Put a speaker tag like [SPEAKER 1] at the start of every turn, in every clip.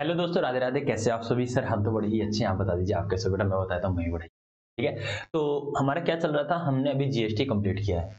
[SPEAKER 1] Hello दोस्तों, राधे राधे। कैसे आप सभी? सर हम तो बड़े ही अच्छे हैं। आप बता दीजिए आप कैसे हो? बेटा मैं बताता हूँ, मैं भी बढ़िया। ठीक है, तो हमारा क्या चल रहा था, हमने अभी जीएसटी कंप्लीट किया है।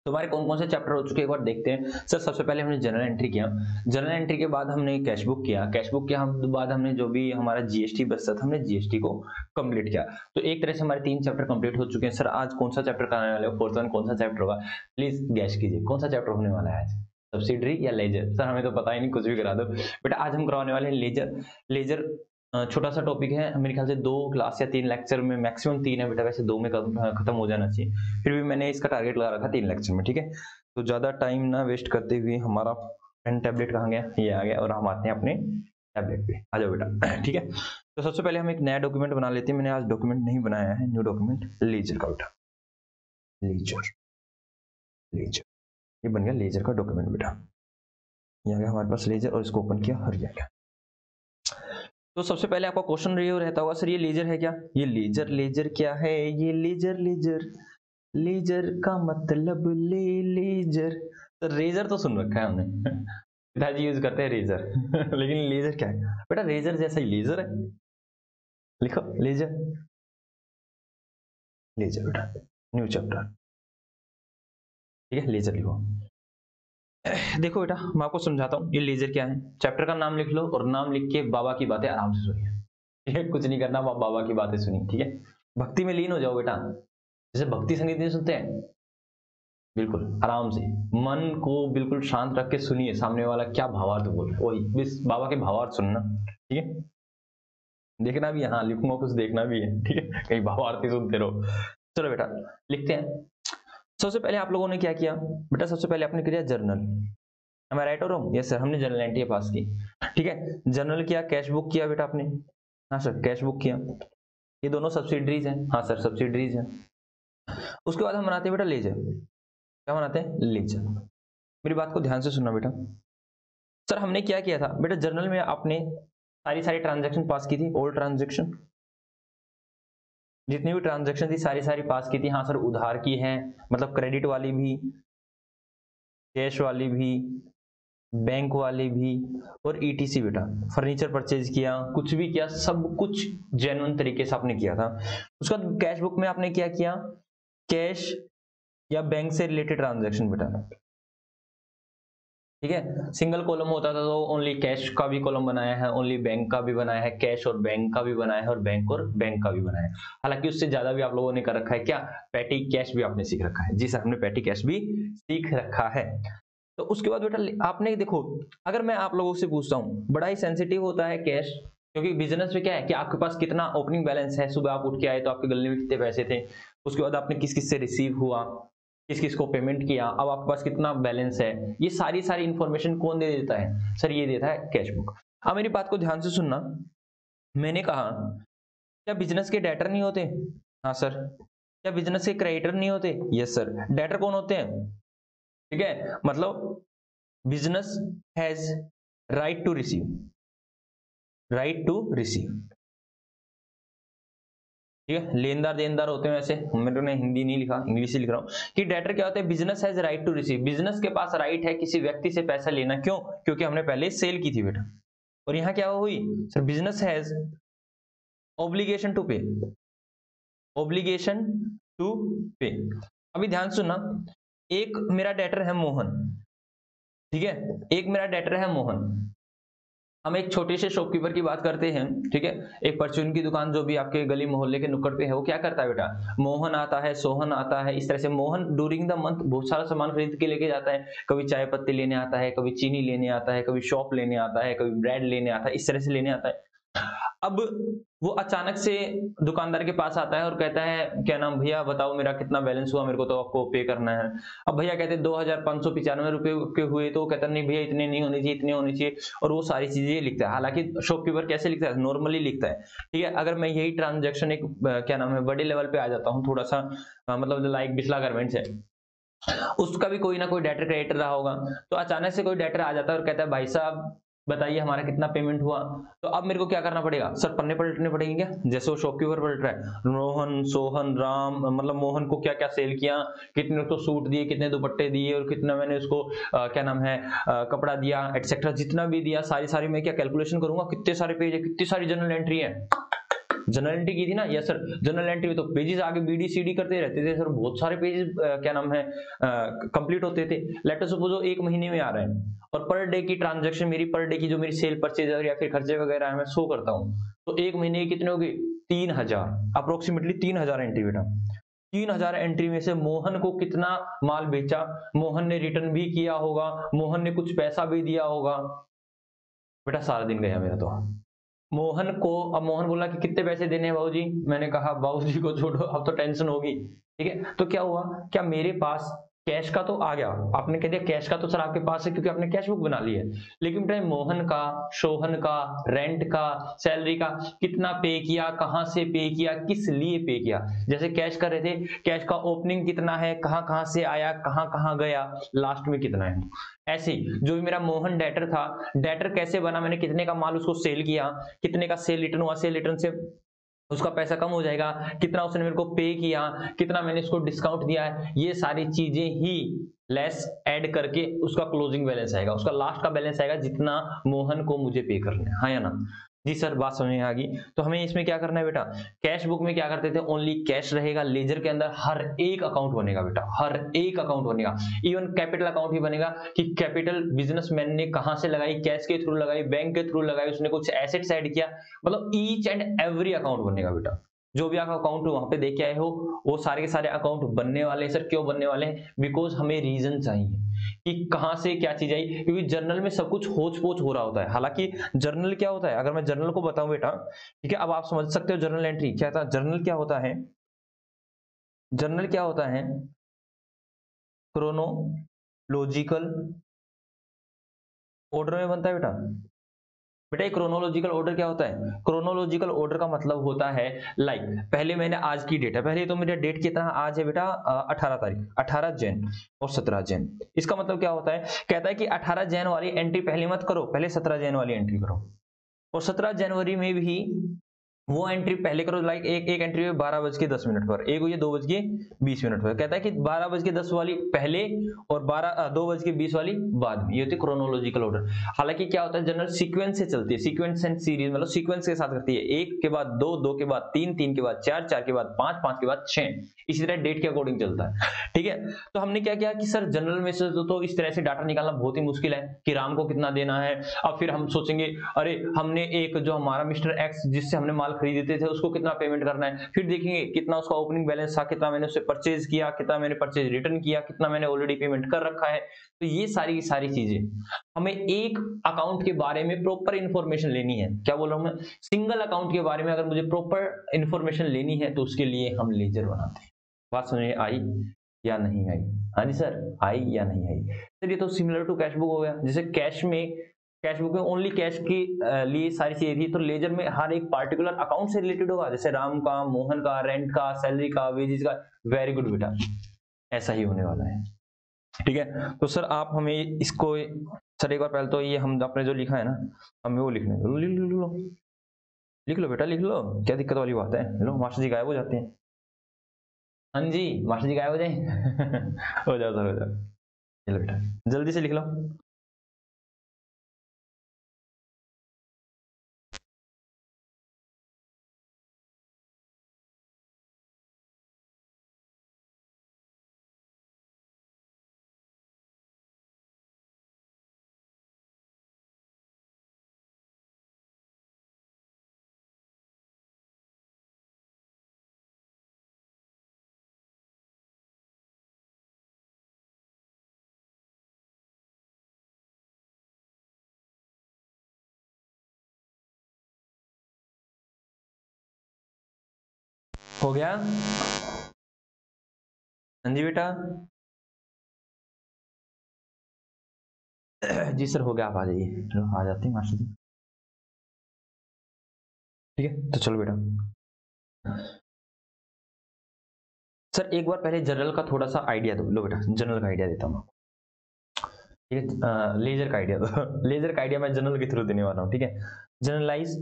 [SPEAKER 1] तो हमारे कौन कौन से चैप्टर हो चुके हैं एक बार देखते हैं। सर सबसे पहले हमने जनरल एंट्री किया। जनरल एंट्री के बाद हमने कैश बुक किया। कैश बुक के हम बाद हमने जो भी हमारा जीएसटी बचता था, हमने जीएसटी को कंप्लीट किया। तो एक तरह से हमारे 3 चैप्टर कंप्लीट हो चुके हैं। सर आज कौन सा चैप्टर कराने वाले हो? फोर्थ वन कौन सा चैप्टर होगा? प्लीज गैस कीजिए, कौन सा चैप्टर होने वाला है आज? सब्सिडरी या लेजर? सर हमें तो पता ही नहीं, कुछ भी करा दो। बेटा आज हम करवाने वाले हैं लेजर। लेजर छोटा सा टॉपिक है, मेरे ख्याल से 2 क्लास या 3 लेक्चर में, मैक्सिमम 3 है बेटा, वैसे 2 में खत्म हो जाना चाहिए। फिर भी मैंने इसका टारगेट लगा रखा 3 लेक्चर में। ठीक है, तो ज्यादा टाइम ना वेस्ट करते हुए हमारा पेन टैबलेट कहाँ गया? ये आ गया, और हम आते हैं अपने टैबलेट पे। आ जाओ बेटा। ठीक है, तो सबसे पहले हम एक नया डॉक्यूमेंट बना लेते हैं। मैंने आज डॉक्यूमेंट नहीं बनाया है, न्यू डॉक्यूमेंट लेजर का बेटा। लेजर, लेजर, ये बन गया लेजर का डॉक्यूमेंट बेटा। ये आ गया हमारे पास लेजर, और इसको ओपन किया, हर गया। तो सबसे पहले आपका क्वेश्चन ये रहता होगा, सर ये लेजर है क्या? ये लेजर, लेजर क्या है? ये लेजर, लेजर, लेजर का मतलब लेजर। तो रेजर तो सुन रखा है हमने। पिताजी यूज करते हैं रेजर। लेकिन लेजर क्या है बेटा? रेजर जैसा ही लेजर है। लिखो लेजर, लेजर बेटा, न्यू चैप्टर। ठीक है, लेजर लिखो। देखो बेटा मैं आपको समझाता हूँ, ये लेजर क्या है। चैप्टर का नाम लिख लो, और नाम लिख के बाबा की बातें आराम से सुनिए। ठीक है, कुछ नहीं करना, बाबा की बातें सुनिए। ठीक है, भक्ति में लीन हो जाओ बेटा। जैसे भक्ति संगीत नहीं सुनते हैं, बिल्कुल आराम से मन को बिल्कुल शांत रख के सुनिए, सामने वाला क्या भावार्थ बोल रहा है, वही बस बाबा के भावार्थ सुनना। ठीक है, देखना भी, हाँ लिखूंगा कुछ, देखना भी है। ठीक है, कहीं भावार्थ ही सुनते रहो। चलो बेटा लिखते हैं। सबसे पहले आप लोगों ने क्या किया बेटा? सबसे पहले आपने किया जर्नल। एम आई राइट और रॉन्ग? यस सर, हमने जर्नल एंट्री पास की। ठीक है, जर्नल किया, कैश बुक किया बेटा आपने। हाँ सर, कैश बुक किया। ये दोनों सब्सिडरीज हैं। हाँ सर, सब्सिडरीज हैं। उसके बाद हम बनाते हैं बेटा लेजर। क्या बनाते हैं? लेजर। मेरी बात को ध्यान से सुनना बेटा। सर हमने क्या किया था बेटा? जर्नल में आपने सारी सारी ट्रांजैक्शन पास की थी, ओल्ड ट्रांजैक्शन, जितनी भी ट्रांजैक्शन थी सारी सारी पास की थी। हाँ सर, उधार की है, मतलब क्रेडिट वाली भी, कैश वाली भी, बैंक वाली भी, और ईटीसी बेटा। फर्नीचर परचेज किया, कुछ भी किया, सब कुछ जेन्युइन तरीके से आपने किया था। उसके बाद कैश बुक में आपने क्या किया? कैश या बैंक से रिलेटेड ट्रांजैक्शन बेटा। ठीक है, सिंगल कॉलम होता था तो ओनली कैश का भी कॉलम बनाया है, ओनली बैंक का भी बनाया है, कैश और बैंक का भी बनाया है, और बैंक का भी बनाया है। हालांकि उससे ज्यादा भी आप लोगों ने कर रखा है। क्या? पैटी कैश भी आपने सीख रखा है। जी सर, हमने पैटी कैश भी सीख रखा है। तो उसके बाद बेटा आपने देखो, अगर मैं आप लोगों से पूछता हूँ, बड़ा ही सेंसिटिव होता है कैश, क्योंकि बिजनेस में क्या है कि आपके पास कितना ओपनिंग बैलेंस है। सुबह आप उठ के आए तो आपके गले में कितने पैसे थे, उसके बाद आपने किस किस से रिसीव हुआ, किस किस को पेमेंट किया, अब आपके पास कितना बैलेंस है, ये सारी सारी इंफॉर्मेशन कौन दे देता है? सर ये देता है कैश बुक। अब मेरी बात को ध्यान से सुनना। मैंने कहा, क्या बिजनेस के डेटर नहीं होते? हाँ सर। क्या बिजनेस के क्रेडिटर नहीं होते? Yes sir. डेटर कौन होते हैं? ठीक है, मतलब business has right to receive, right to receive. ठीक है, लेनदार देनदार होते हैं। वैसे मैंने हिंदी नहीं लिखा, इंग्लिश ही लिख रहा हूं। कि डेटर क्या होता है? Business has right to receive, business के पास राइट है किसी व्यक्ति से पैसा लेना। क्यों? क्योंकि हमने पहले सेल की थी बेटा। और यहां क्या हुई sir? Business has obligation to pay, obligation to pay. अभी ध्यान सुनना, एक मेरा डेटर है मोहन। ठीक है, एक मेरा डेटर है मोहन। हम एक छोटे से शॉपकीपर की बात करते हैं। ठीक है, एक परचून की दुकान जो भी आपके गली मोहल्ले के नुक्कड़ पे है, वो क्या करता है बेटा? मोहन आता है, सोहन आता है, इस तरह से मोहन ड्यूरिंग द मंथ बहुत सारा सामान खरीद के लेके जाता है। कभी चाय पत्ती लेने आता है, कभी चीनी लेने आता है, कभी शॉप लेने आता है, कभी ब्रेड लेने आता है, इस तरह से लेने आता है। अब वो अचानक से दुकानदार के पास आता है और कहता है, क्या नाम भैया बताओ मेरा कितना बैलेंस हुआ, मेरे को तो आपको पे करना है। अब भैया कहते हैं 2595 रुपए के हुए, तो वो कहता है नहीं भैया इतने नहीं होने चाहिए, इतने होने चाहिए, और वो सारी चीजें लिखता है। हालांकि शॉपकीपर कैसे लिखता है? नॉर्मली लिखता है। ठीक है, अगर मैं यही ट्रांजेक्शन एक क्या नाम है बड़े लेवल पे आ जाता हूँ, थोड़ा सा मतलब लाइक बिस्ला गारमेंट्स है, उसका भी कोई ना कोई डेटर क्रिएटर रहा होगा, तो अचानक से कोई डेटर आ जाता है और कहता है भाई साहब बताइए हमारा कितना पेमेंट हुआ। तो अब मेरे को क्या करना पड़ेगा सर, पन्ने पलटने पड़ेंगे क्या, जैसे वो शॉपकीपर पलट रहा है, रोहन सोहन राम, मतलब मोहन को क्या क्या सेल किया, कितने तो सूट दिए, कितने दुपट्टे दिए, और कितना मैंने उसको क्या नाम है कपड़ा दिया एटसेट्रा, जितना भी दिया सारी सारी मैं क्या कैलकुलेशन करूंगा, कितने सारे पेज है, कितनी सारी जर्नल एंट्री है। जनरल एंट्री की थी ना, यस सर, जनरल एंट्री में तो पेजेस आगे बीडी सीडी करते रहते थे सर, बहुत सारे पेजेस क्या नाम है कंप्लीट होते थे। लेट अस सपोज 1 महीने में आ रहे हैं, और पर डे की ट्रांजैक्शन मेरी, पर डे की जो मेरी सेल परचेज या फिर खर्चे वगैरह है मैं शो करता हूँ, तो 1 महीने की कितने हो गए 3000, अप्रोक्सीमेटली 3000 एंट्री बेटा। 3000 एंट्री में से मोहन को कितना माल बेचा, मोहन ने रिटर्न भी किया होगा, मोहन ने कुछ पैसा भी दिया होगा, बेटा सारा दिन गया मेरा तो। मोहन को, अब मोहन बोला कि कितने पैसे देने हैं बाबूजी, मैंने कहा बाबूजी को छोड़ो, अब तो टेंशन होगी, ठीक है। तो क्या हुआ, क्या मेरे पास कैश का तो आ गया, आपने कह दिया कैश का तो सर आपके पास है क्योंकि आपने कैश बुक बना ली है, लेकिन बेटा मोहन का, शोहन का, रेंट का, सैलरी का कितना पे किया, कहां से पे किया, किस लिए पे किया। जैसे कैश कर रहे थे, कैश का ओपनिंग कितना है, कहां कहां से आया, कहां कहां गया, लास्ट में कितना है। ऐसे ही जो भी मेरा मोहन डेटर था, डेटर कैसे बना, मैंने कितने का माल उसको सेल किया, कितने का सेल रिटर्न हुआ, सेल रिटर्न से उसका पैसा कम हो जाएगा, कितना उसने मेरे को पे किया, कितना मैंने उसको डिस्काउंट दिया है, ये सारी चीजें ही लेस ऐड करके उसका क्लोजिंग बैलेंस आएगा, उसका लास्ट का बैलेंस आएगा जितना मोहन को मुझे पे करना है, हाँ या ना। जी सर बात समझ में आ गई। तो हमें इसमें क्या करना है बेटा, कैश बुक में क्या करते थे, ओनली कैश रहेगा, लेजर के अंदर हर एक अकाउंट बनेगा बेटा, हर एक अकाउंट बनेगा, इवन कैपिटल अकाउंट भी बनेगा कि कैपिटल बिजनेसमैन ने कहां से लगाई, कैश के थ्रू लगाई, बैंक के थ्रू लगाई, उसने कुछ एसेट्स ऐड किया, मतलब ईच एंड एवरी अकाउंट बनेगा बेटा। जो भी आप अकाउंट वहां पे देख के आए हो वो सारे के सारे अकाउंट बनने वाले हैं। सर क्यों बनने वाले हैं, बिकॉज हमें रीजन चाहिए कि कहां से क्या चीज आई, क्योंकि जर्नल में सब कुछ होच पोच हो रहा होता है। हालांकि जर्नल क्या होता है, अगर मैं जर्नल को बताऊं बेटा, ठीक है, अब आप समझ सकते हो जर्नल एंट्री क्या था। जर्नल क्या होता है, जर्नल क्या होता है, क्रोनोलॉजिकल ऑर्डर में बनता है बेटा। बेटा क्रोनोलॉजिकल ऑर्डर क्या होता है, क्रोनोलॉजिकल ऑर्डर का मतलब होता है लाइक पहले मैंने आज की डेट है, पहले तो मेरा डेट कितना आज है बेटा 18 तारीख, 18 जैन और 17 जैन। इसका मतलब क्या होता है, कहता है कि 18 जैन वाली एंट्री पहले मत करो, पहले 17 जैन वाली एंट्री करो, और 17 जनवरी में भी वो एंट्री पहले करो। लाइक एक एंट्री है 12:10 पर, एक हुई है 2:20 पर, कहता है कि 12:10 वाली पहले और 2:20 वाली बाद में, ये होती है क्रोनोलॉजिकल ऑर्डर। हालांकि क्या होता है, जनरल सीक्वेंस से चलती है, सीक्वेंस एंड सीरीज, मतलब सीक्वेंस के साथ करती है, 1 के बाद 2, 2 के बाद 3, 3 के बाद 4, 4 के बाद 5, 5 के बाद 6, इसी तरह डेट के अकॉर्डिंग चलता है, ठीक है। तो हमने क्या किया कि सर जनरल में से तो इस तरह से डाटा निकालना बहुत ही मुश्किल है कि राम को कितना देना है। अब फिर हम सोचेंगे अरे हमने एक जो हमारा मिस्टर एक्स जिससे हमने माल खरीदते थे उसको कितना पेमेंट करना है, फिर देखेंगे कितना उसका ओपनिंग बैलेंस था, कितना मैंने उससे परचेज किया, कितना मैंने परचेज रिटर्न किया, कितना मैंने ऑलरेडी पेमेंट कर रखा है। तो ये सारी की सारी चीजें हमें एक अकाउंट के बारे में प्रॉपर इंफॉर्मेशन लेनी है। क्या बोल रहा हूं मैं, सिंगल अकाउंट के बारे में अगर मुझे प्रॉपर इंफॉर्मेशन लेनी है तो उसके लिए हम लेजर बनाते हैं। बात समझ में आई या नहीं आई, हाँ जी सर आई या नहीं आई। सर ये तो सिमिलर टू कैश बुक हो गया, जैसे कैश में, कैश बुक में ओनली कैश के लिए सारी चीजें थी, तो लेजर में हर एक पार्टिकुलर अकाउंट से रिलेटेड होगा, जैसे राम का, मोहन का, रेंट का, सैलरी का, वेजेस का। वेरी गुड बेटा, ऐसा ही होने वाला है, ठीक है। तो सर आप हमें इसको, सर एक बार पहले तो ये हम आपने जो लिखा है ना, हमें वो लिखने दो, लिख लो बेटा लिख लो, क्या दिक्कत वाली बात है। लो मास्टर जी गायब हो जाते हैं, हाँ जी मास्टर जी गायब हो जाए हो जाओ सर हो जाओ, चलो बेटा जल्दी से लिख लो। हो गया, हाँ जी बेटा जी सर हो गया, आप आ जाइए, चलो आ जाते हैं मास्टर जी, ठीक है। तो चलो बेटा सर एक बार पहले जनरल का थोड़ा सा आइडिया दो, लो बेटा जनरल का आइडिया देता हूँ। ठीक है। लेजर का आइडिया तो लेजर का आइडिया मैं जनरल के थ्रू देने वाला हूँ, ठीक है। Journalise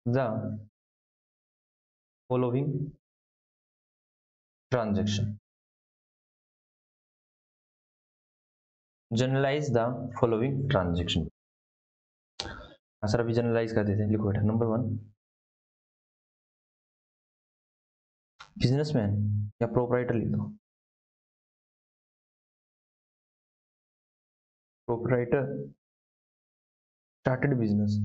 [SPEAKER 1] the following transaction, journalise the following transaction. Sir अभी जनरलाइज कर देते हैं, लिखो बेटा। नंबर 1 बिजनेसमैन या प्रोपराइटर लिख दो। Proprietor started business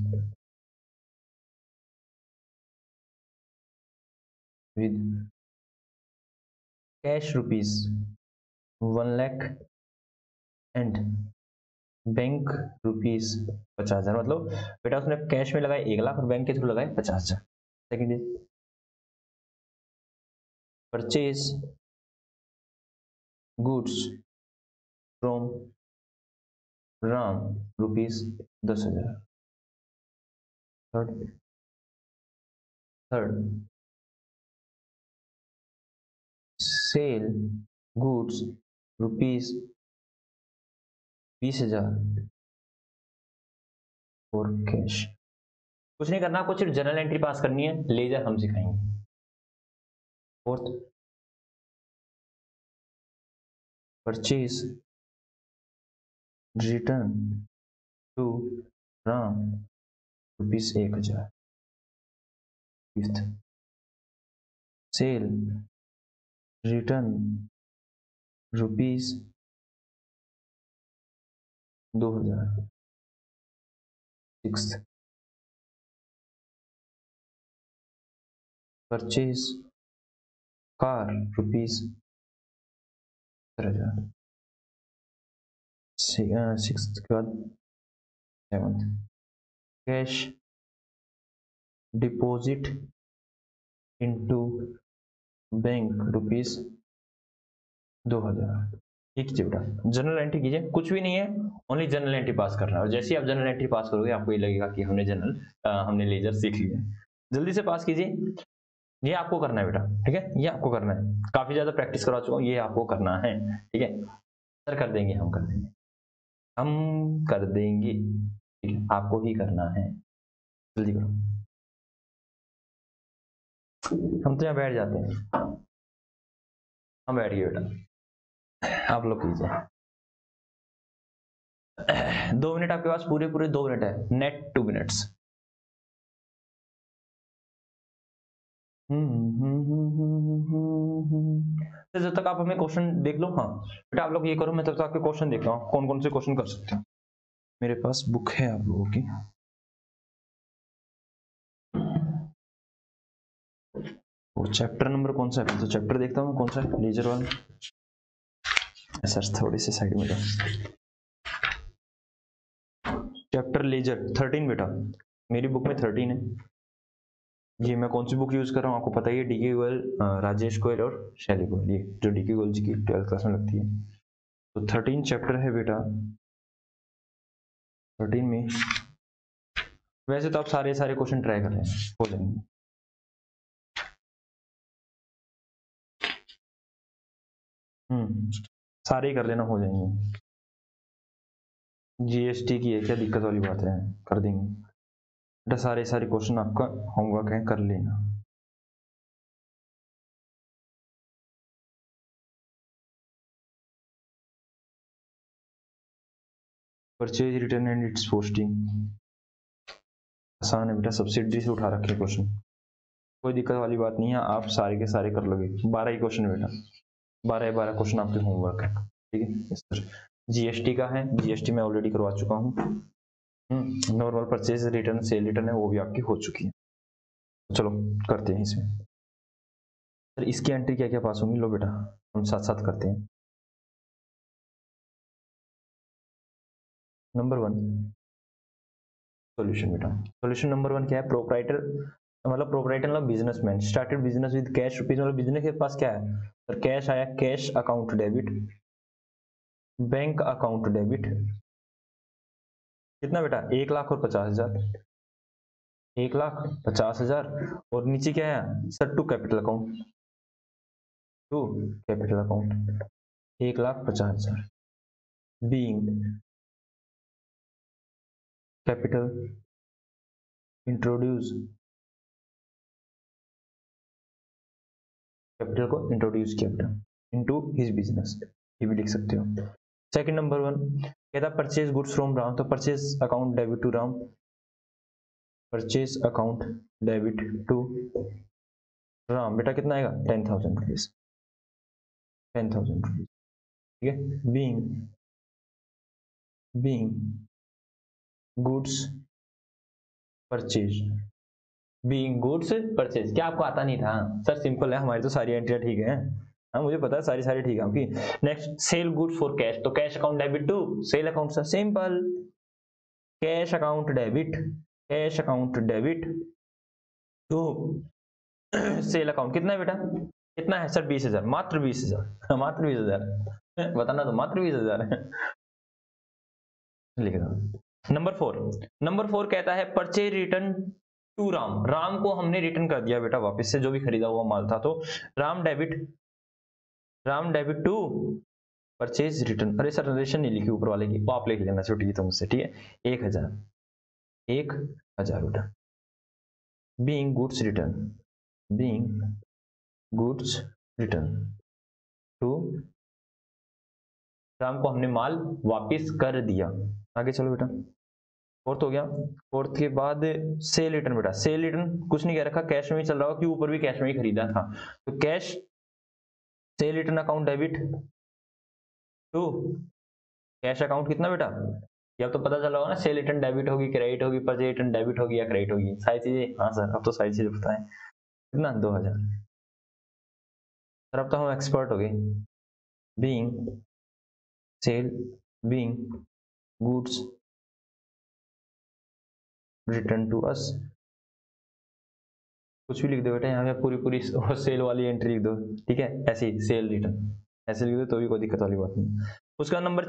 [SPEAKER 1] with cash rupees 1 lakh and bank rupees 50,000। मतलब बेटा उसने कैश में लगाए 1 लाख और बैंक के थ्रू लगाए 50,000। Second is purchase goods from Ram rupees 10,000। Third sell goods rupees 20,000 और कैश। कुछ नहीं करना, कुछ सिर्फ जनरल एंट्री पास करनी है, लेजर हम सिखाएंगे। Fourth purchase return to Ram rupees 1,000। Fifth sale return rupees 2,000। Sixth purchase car rupees 17,000। Sixth के बाद seventh cash deposit into bank rupees 2,000। ये कीजिए बेटा, जनरल एंट्री कीजिए, कुछ भी नहीं है, ओनली जनरल एंट्री पास करना है। और जैसे ही आप जनरल एंट्री पास करोगे आपको ये लगेगा कि हमने लेजर सीख लिया। जल्दी से पास कीजिए, ये आपको करना है बेटा, ठीक है, ये आपको करना है। काफी ज्यादा प्रैक्टिस करवा चुका हूँ, ये आपको करना है, ठीक है। सर कर देंगे, हम कर देंगे, हम कर देंगे, ठीक है, आपको ही करना है, जल्दी करो। हम तो यहाँ बैठ जाते हैं, हम बैठ गए बेटा, आप लोग कीजिए। 2 मिनट आपके पास, पूरे 2 मिनट है, नेट 2 मिनट्स। तो जब तक आप हमें क्वेश्चन देख लो। हाँ बेटा आप लोग ये करो, मैं तब तक आपके क्वेश्चन देख रहा हूँ, कौन कौन से क्वेश्चन कर सकते हो। मेरे पास बुक है आप लोगों की। और चैप्टर नंबर कौन सा है, तो चैप्टर देखता हूँ कौन सा है, लेजर वाला। सर थोड़ी सी साइड में जाओ। चैप्टर लेजर 13 बेटा, मेरी बुक में 13 है। ये मैं कौन सी बुक यूज कर रहा हूँ आपको पता ही है, डीके गोयल, राजेश गोयल और शैली गोयल, ये जो डीके गोयल जी की 12th क्लास में लगती है। तो 13 चैप्टर है बेटा। 13 में वैसे तो आप सारे क्वेश्चन ट्राई कर रहे हैं, हो जाएंगे। सारे ही कर लेना, हो जाएंगे। जीएसटी की है, क्या दिक्कत वाली बात है, कर देंगे बेटा। सारे क्वेश्चन आपका होमवर्क है, कर लेना। Purchase return and it's posting आसान है बेटा, सब्सिडी से उठा रखे क्वेश्चन, कोई दिक्कत वाली बात नहीं है, आप सारे के सारे कर लोगे। 12 ही क्वेश्चन बेटा, 12 क्वेश्चन आपके होमवर्क है, ठीक है। इस तरह जीएसटी का है, जीएसटी मैं ऑलरेडी करवा चुका हूँ। Normal purchase return, cell return है, वो भी आपकी हो चुकी है। चलो करते हैं इसमें। सर इसकी एंट्री क्या क्या पास होंगी, लो बेटा हम साथ साथ करते हैं। नंबर 1 सॉल्यूशन बेटा, सॉल्यूशन नंबर 1 क्या है, प्रोपराइटर मतलब प्रोपराइटर मतलब businessman started business with cash rupees, मतलब बिजनेस के पास क्या है सर, कैश आया, cash account debit, bank account debit, कितना बेटा 1,50,000, 1,50,000। और नीचे क्या है sir, to capital account, to capital account. 1,50,000 being capital introduce, capital को इंट्रोड्यूस किया बेटा इनटू हिज बिजनेस, ये भी लिख सकते हो। सेकंड नंबर 1 कहता परचेज गुड्स फ्रॉम राम, तो purchase account debit to Ram, purchase account debit to Ram, बेटा कितना आएगा 10,000 रुपीज, 10,000 रुपीज, ठीक है। Being goods purchase, being goods purchase, क्या आपको आता नहीं था सर? सिंपल है, हमारी तो सारी एंट्रियां ठीक है। हाँ मुझे पता है सारी ठीक है आपकी। Next sale goods for cash, तो cash account debit to sale account, sir simple, cash account debit, cash account debit to sale account, कितना है बेटा? कितना है सर? 20,000, मात्र 20,000, मात्र 20,000, बताना तो मात्र 20,000 है, लिख दो। नंबर 4 कहता है purchase return to Ram, Ram को हमने रिटर्न कर दिया बेटा वापस से, जो भी खरीदा हुआ माल था, तो Ram debit to purchase return, अरे सर नरेशन नहीं लिखी ऊपर वाले की, वो आप लिख लेना छुट्टी तो मुझसे, ठीक है। 1,000 बेटा, being goods return to Ram को हमने माल वापिस कर दिया। आगे चलो बेटा, फोर्थ हो गया। फोर्थ के बाद सेल रिटर्न, बेटा सेल रिटर्न कुछ नहीं कह रखा, कैश में ही चल रहा होगा, क्योंकि ऊपर भी कैश में ही खरीदा था, तो cash sale return account debit to cash account, कितना बेटा? ये अब तो पता चला होगा ना, सेल रिटर्न डेबिट होगी, क्रेडिट होगी, परचेज रिटर्न डेबिट होगी या क्रेडिट होगी, सारी चीजें। हाँ सर अब तो सारी चीजें पता है। कितना? 2,000 सर, अब तो हम एक्सपर्ट हो गए। Being sale, being goods return to us, कुछ भी लिख दो बेटा, यहाँ पे पूरी सेल वाली एंट्री लिख दो, ठीक है, ऐसे ही सेल रिटर्न ऐसे लिख दो तो भी कोई दिक्कत वाली बात नहीं। उसका नंबर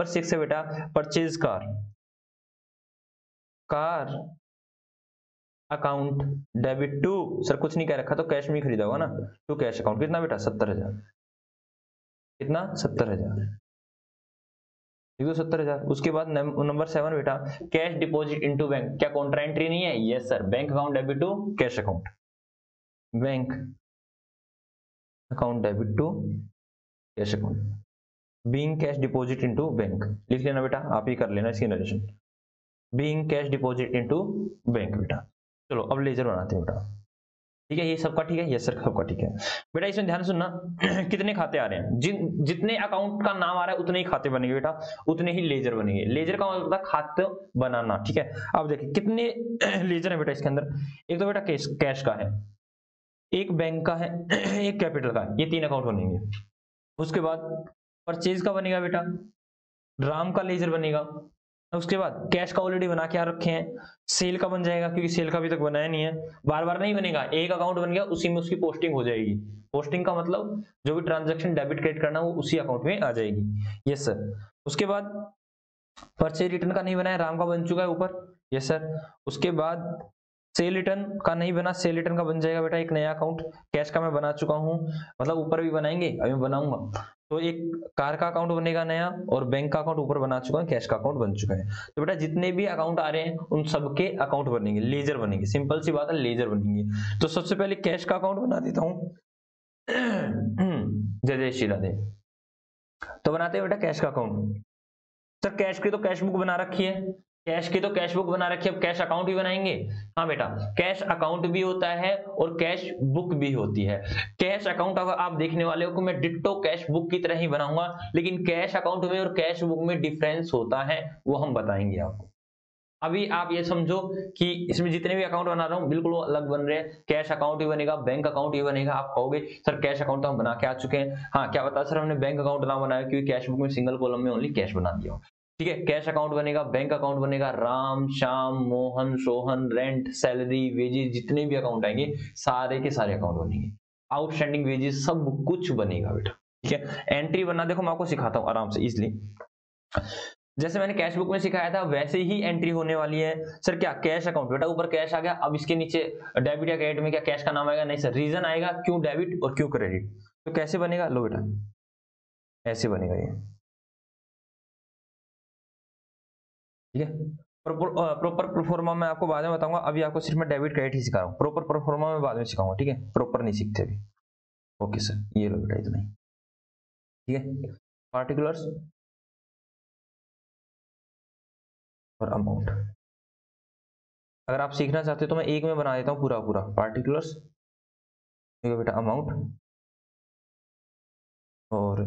[SPEAKER 1] 6 है बेटा purchase car account debit to, sir कुछ नहीं कह रखा तो कैश में ही खरीदा होगा ना, टू कैश अकाउंट, कितना बेटा? 70,000, कितना? 70,000, लिख दो 70,000। उसके बाद नंबर 7 बेटा कैश डिपॉजिट इनटू बैंक, क्या कॉन्ट्रा एंट्री नहीं है? Yes sir, bank account debit to cash account, bank account debit to cash account, being cash deposit into bank, लिख लेना बेटा, आप ही कर लेना इसकी narration, being cash deposit into bank बेटा। चलो अब लेजर बनाते हैं बेटा, ठीक है, ये सबका ठीक है? यस सर सबका ठीक है। बेटा इसमें ध्यान सुनना, कितने खाते आ रहे हैं, जितने अकाउंट का नाम आ रहा है उतने ही खाते बनेंगे बेटा, उतने ही लेजर बनेंगे। लेजर का मतलब खाते बनाना, ठीक है। अब देखिए कितने लेजर है बेटा इसके अंदर, एक तो बेटा कैश का है, एक बैंक का है, एक कैपिटल का है, ये 3 अकाउंट बनेंगे। उसके बाद परचेज का बनेगा बेटा, राम का लेजर बनेगा, उसके बाद कैश का ऑलरेडी बना के आ रखे हैं, सेल का बन जाएगा क्योंकि सेल का अभी तक बनाया नहीं है, बार बार नहीं बनेगा, एक अकाउंट बन गया उसी में उसकी पोस्टिंग हो जाएगी। पोस्टिंग का मतलब जो भी ट्रांजैक्शन डेबिट क्रेडिट करना वो उसी अकाउंट में आ जाएगी। Yes sir. उसके बाद परचेज रिटर्न का नहीं बनाया, राम का बन चुका है ऊपर। Yes sir. उसके बाद सेल रिटर्न का नहीं बना, सेल रिटर्न का बन जाएगा बेटा एक नया अकाउंट। कैश का मैं बना चुका हूं, मतलब ऊपर भी बनाएंगे, अभी बनाऊंगा, तो एक कार का अकाउंट बनेगा नया, और बैंक का अकाउंट ऊपर बना चुका है, कैश का अकाउंट बन चुका है। तो बेटा जितने भी अकाउंट आ रहे हैं उन सबके अकाउंट बनेंगे, लेजर बनेंगे, सिंपल सी बात है, लेजर बनेंगे। तो सबसे पहले कैश का अकाउंट बना देता हूं, जय जय श्री राधे। तो बनाते हैं बेटा कैश का अकाउंट। सर कैश की तो कैश बुक बना रखी है, कैश की तो कैश बुक बना रखी है, अब कैश अकाउंट भी बनाएंगे। हाँ बेटा, कैश अकाउंट भी होता है और कैश बुक भी होती है। कैश अकाउंट अगर आप देखने वाले हो को मैं डिट्टो कैश बुक की तरह ही बनाऊंगा, लेकिन कैश अकाउंट में और कैश बुक में डिफरेंस होता है, वो हम बताएंगे आपको। अभी आप ये समझो कि इसमें जितने भी अकाउंट बना रहा हूँ बिल्कुल अलग बन रहे हैं। कैश अकाउंट ही बनेगा, बैंक अकाउंट ही बनेगा। आप कहोगे सर कैश अकाउंट तो हम बना के आ चुके हैं। हाँ क्या बता सर, हमने बैंक अकाउंट ना बनाया क्योंकि कैश बुक में सिंगल कॉलम में ओनली कैश बना दिया। ठीक है, कैश अकाउंट बनेगा, बैंक अकाउंट बनेगा, Ram Shyam Mohan Sohan rent salary wages जितने भी अकाउंट आएंगे सारे के सारे अकाउंट बनेंगे, आउटस्टैंडिंग वेजेस सब कुछ बनेगा बेटा। ठीक है, एंट्री बनना देखो मैं आपको सिखाता हूँ आराम से इजिली। जैसे मैंने कैश बुक में सिखाया था वैसे ही एंट्री होने वाली है। सर क्या कैश अकाउंट, बेटा ऊपर कैश आ गया, अब इसके नीचे डेबिट या क्रेडिट में क्या कैश का नाम आएगा? नहीं सर, रीजन आएगा क्यों डेबिट और क्यों क्रेडिट। तो कैसे बनेगा, लो बेटा ऐसे बनेगा ये, ठीक है। प्रॉपर प्रोफॉर्मा मैं आपको बाद में बताऊंगा, अभी आपको सिर्फ मैं डेबिट क्रेडिट ही सिखा रहा हूँ, प्रॉपर प्रोफॉर्मा मैं बाद में सिखाऊंगा, ठीक है, प्रॉपर नहीं सीखते अभी। ओके सर, ये लो बेटा इतना ही, ठीक है। पार्टिकुलर्स और अमाउंट अगर आप सीखना चाहते हो तो मैं एक में बना देता हूँ पूरा पूरा। पार्टिकुलर्स ये बेटा अमाउंट, और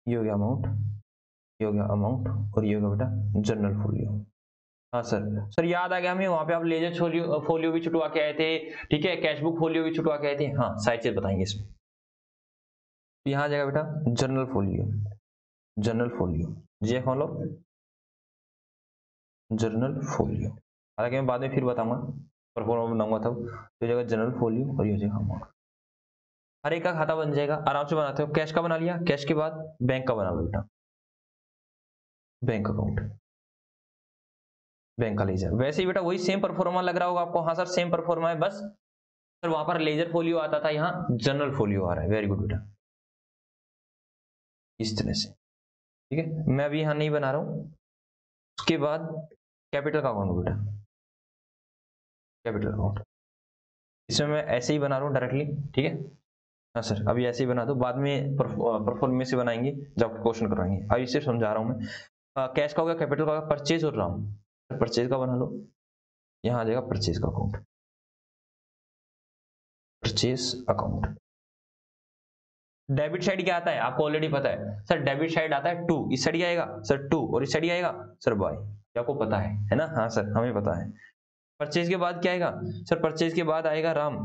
[SPEAKER 1] ये हो गया अमाउंट, ये हो गया अमाउंट, और ये हो गया बेटा जनरल फोलियो। हाँ सर, सर याद आ गया हमें, वहां पे आप लेजर फोलियो फोलियो भी छुटवा के आए थे, ठीक है, कैशबुक फोलियो भी छुटवा के आए थे, हाँ सारी चीज बताएंगे इसमें। यहाँ आ जाएगा बेटा जनरल फोलियो, जनरल फोलियो जी फॉलो, जनरल फोलियो, हालांकि मैं बाद में फिर बताऊंगा, परफॉर्मा बनाऊंगा तब। तो जगह जनरल फोलियो और ये जगह अमाउंट, हर एक का खाता बन जाएगा, आराम से बनाते हो। कैश का बना लिया, कैश के बाद बैंक का बना लो बेटा, बैंक अकाउंट, बैंक का लेजर। वैसे ही बेटा वही सेम परफॉर्मा लग रहा होगा आपको, हाँ सर सेम परफॉर्मा है, बस सर वहां पर लेजर फोलियो आता था, यहाँ जनरल फोलियो आ रहा है। वेरी गुड बेटा, इस तरह से, ठीक है। मैं अभी यहाँ नहीं बना रहा हूँ। उसके बाद कैपिटल का अकाउंट बेटा, कैपिटल अकाउंट, इसमें मैं ऐसे ही बना रहा हूँ डायरेक्टली, ठीक है। हाँ सर, अभी ऐसे ही बना दो, बाद में परफॉर्म से बनाएंगे जब क्वेश्चन करवाएंगे। अभी सिर्फ समझा रहा हूँ मैं। कैश का हो गया, कैपिटल का हो गया, परचेज हो रहा हूँ, परचेज का बना लो। यहाँ आ जाएगा परचेज का account, purchase account. Debit side क्या आता है आपको ऑलरेडी पता है सर, डेबिट साइड आता है 2, इस साइड आएगा सर 2, और इस साइड आएगा सर बाय, आपको पता है ना, हाँ सर हमें पता है। परचेज के बाद क्या आएगा सर, परचेज के बाद आएगा राम,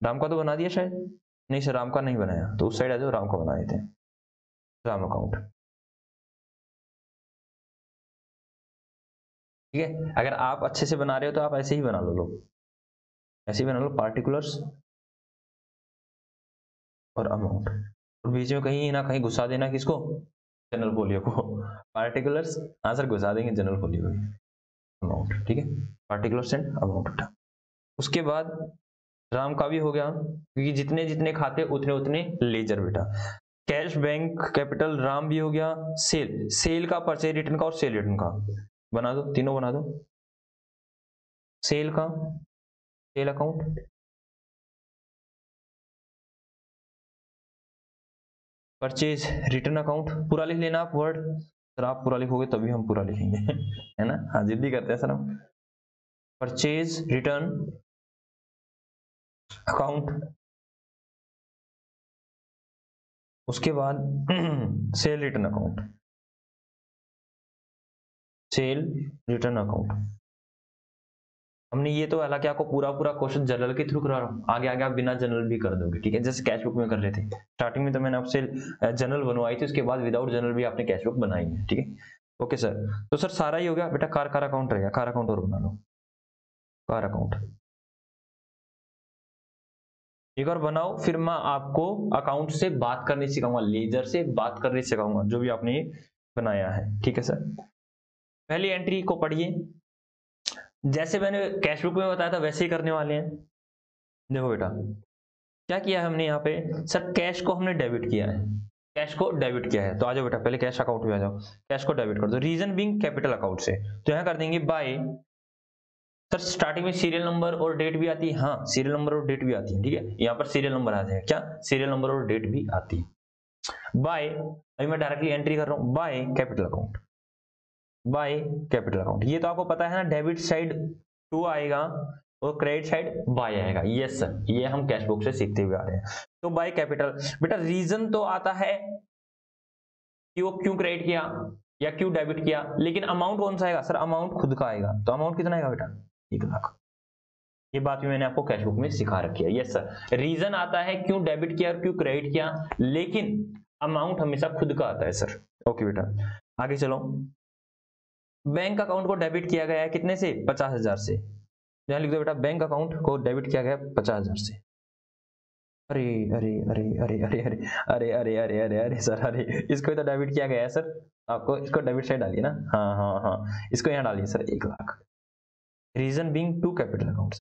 [SPEAKER 1] राम का तो बना दिया शायद, नहीं सर राम का नहीं बनाया, तो उस साइड आ जाओ, राम का बना देते हैं, राम अकाउंट, ठीक है। अगर आप अच्छे से बना रहे हो तो आप ऐसे ही बना लो, लोग ऐसे ही बना लो, पार्टिकुलर्स और अमाउंट, और बीच में कहीं ना कहीं घुसा देना किसको, जनरल फोलियो को। पार्टिकुलर्स, हाँ सर घुसा देंगे जनरल फोलियो को, अमाउंट, ठीक है, पार्टिकुलर्स एंड अमाउंट। उसके बाद राम का भी हो गया, क्योंकि जितने जितने खाते उतने उतने लेजर बेटा। कैश, बैंक, कैपिटल, राम भी हो गया। सेल, सेल का, परचेज रिटर्न का और सेल रिटर्न का बना दो, तीनों बना दो। सेल का, sale account, purchase return account, पूरा लिख लेना आप वर्ड, सर आप पूरा लिखोगे तभी हम पूरा लिखेंगे है ना, हाँ जिद्दी करते हैं सर हम। परचेज रिटर्न अकाउंट, उसके बाद cell return account, cell return account. हमने ये तो हालांकि आपको पूरा पूरा क्वेश्चन जनरल के थ्रू करा रहा हूँ, आगे आगे आप बिना जनरल भी कर दोगे, ठीक है, जैसे कैश बुक में कर रहे थे। स्टार्टिंग में तो मैंने आपसे जनरल बनवाई थी, उसके बाद विदाउट जनरल भी आपने कैश बुक बनाई है, ठीक है। ओके सर, तो सर सारा ही हो गया बेटा, कार कार अकाउंट रहेगा, कार अकाउंट और बना लो, कार अकाउंट एक और बनाओ, फिर मैं आपको अकाउंट से बात करनी सिखाऊंगा, लेजर से बात करनी सिखाऊंगा, जो भी आपने बनाया है, ठीक है सर। पहली एंट्री को पढ़िए, जैसे मैंने कैश बुक में बताया था वैसे ही करने वाले हैं। देखो बेटा क्या किया है हमने यहाँ पे, सर कैश को हमने डेबिट किया है, कैश को डेबिट किया है, तो आ जाओ बेटा पहले कैश अकाउंट में आ जाओ, कैश को डेबिट कर दो, रीजन बिंग कैपिटल अकाउंट से, तो यहाँ कर देंगे बाय। सर स्टार्टिंग में सीरियल नंबर और डेट भी आती है, हाँ सीरियल नंबर और डेट भी आती है, ठीक है, यहाँ पर सीरियल नंबर आ जाएगा, क्या सीरियल नंबर और डेट भी आती है। बाय, अभी मैं डायरेक्टली एंट्री कर रहा हूँ, by capital account, by capital account. ये तो आपको पता है ना, डेबिट साइड 2 आएगा और क्रेडिट साइड बाय आएगा, यस सर, ये हम कैश बुक से सीखते हुए आ रहे हैं। तो बाय कैपिटल बेटा, रीजन तो आता है कि वो क्यों क्रेडिट किया या क्यों डेबिट किया, लेकिन अमाउंट कौन सा आएगा सर, अमाउंट खुद का आएगा, तो अमाउंट कितना आएगा बेटा 1 लाख। ये बात भी मैंने आपको कैश बुक में सिखा रखी है, यस सर, रीजन आता है क्यों डेबिट किया और क्यों क्रेडिट किया, लेकिन अमाउंट हमेशा खुद का आता है सर। ओके बेटा आगे चलो, बैंक अकाउंट को डेबिट किया गया है कितने से, 50,000 से, यहाँ लिख दो बेटा बैंक अकाउंट को डेबिट किया गया 50,000 से। अरे अरे अरे अरे अरे अरे अरे अरे अरे अरे अरे सर, अरे इसको तो डेबिट किया गया है सर, आपको इसको डेबिट साइड डालिए ना, हाँ हाँ हाँ, इसको यहाँ डालिए sir 1 lakh, reason being 2 capital account.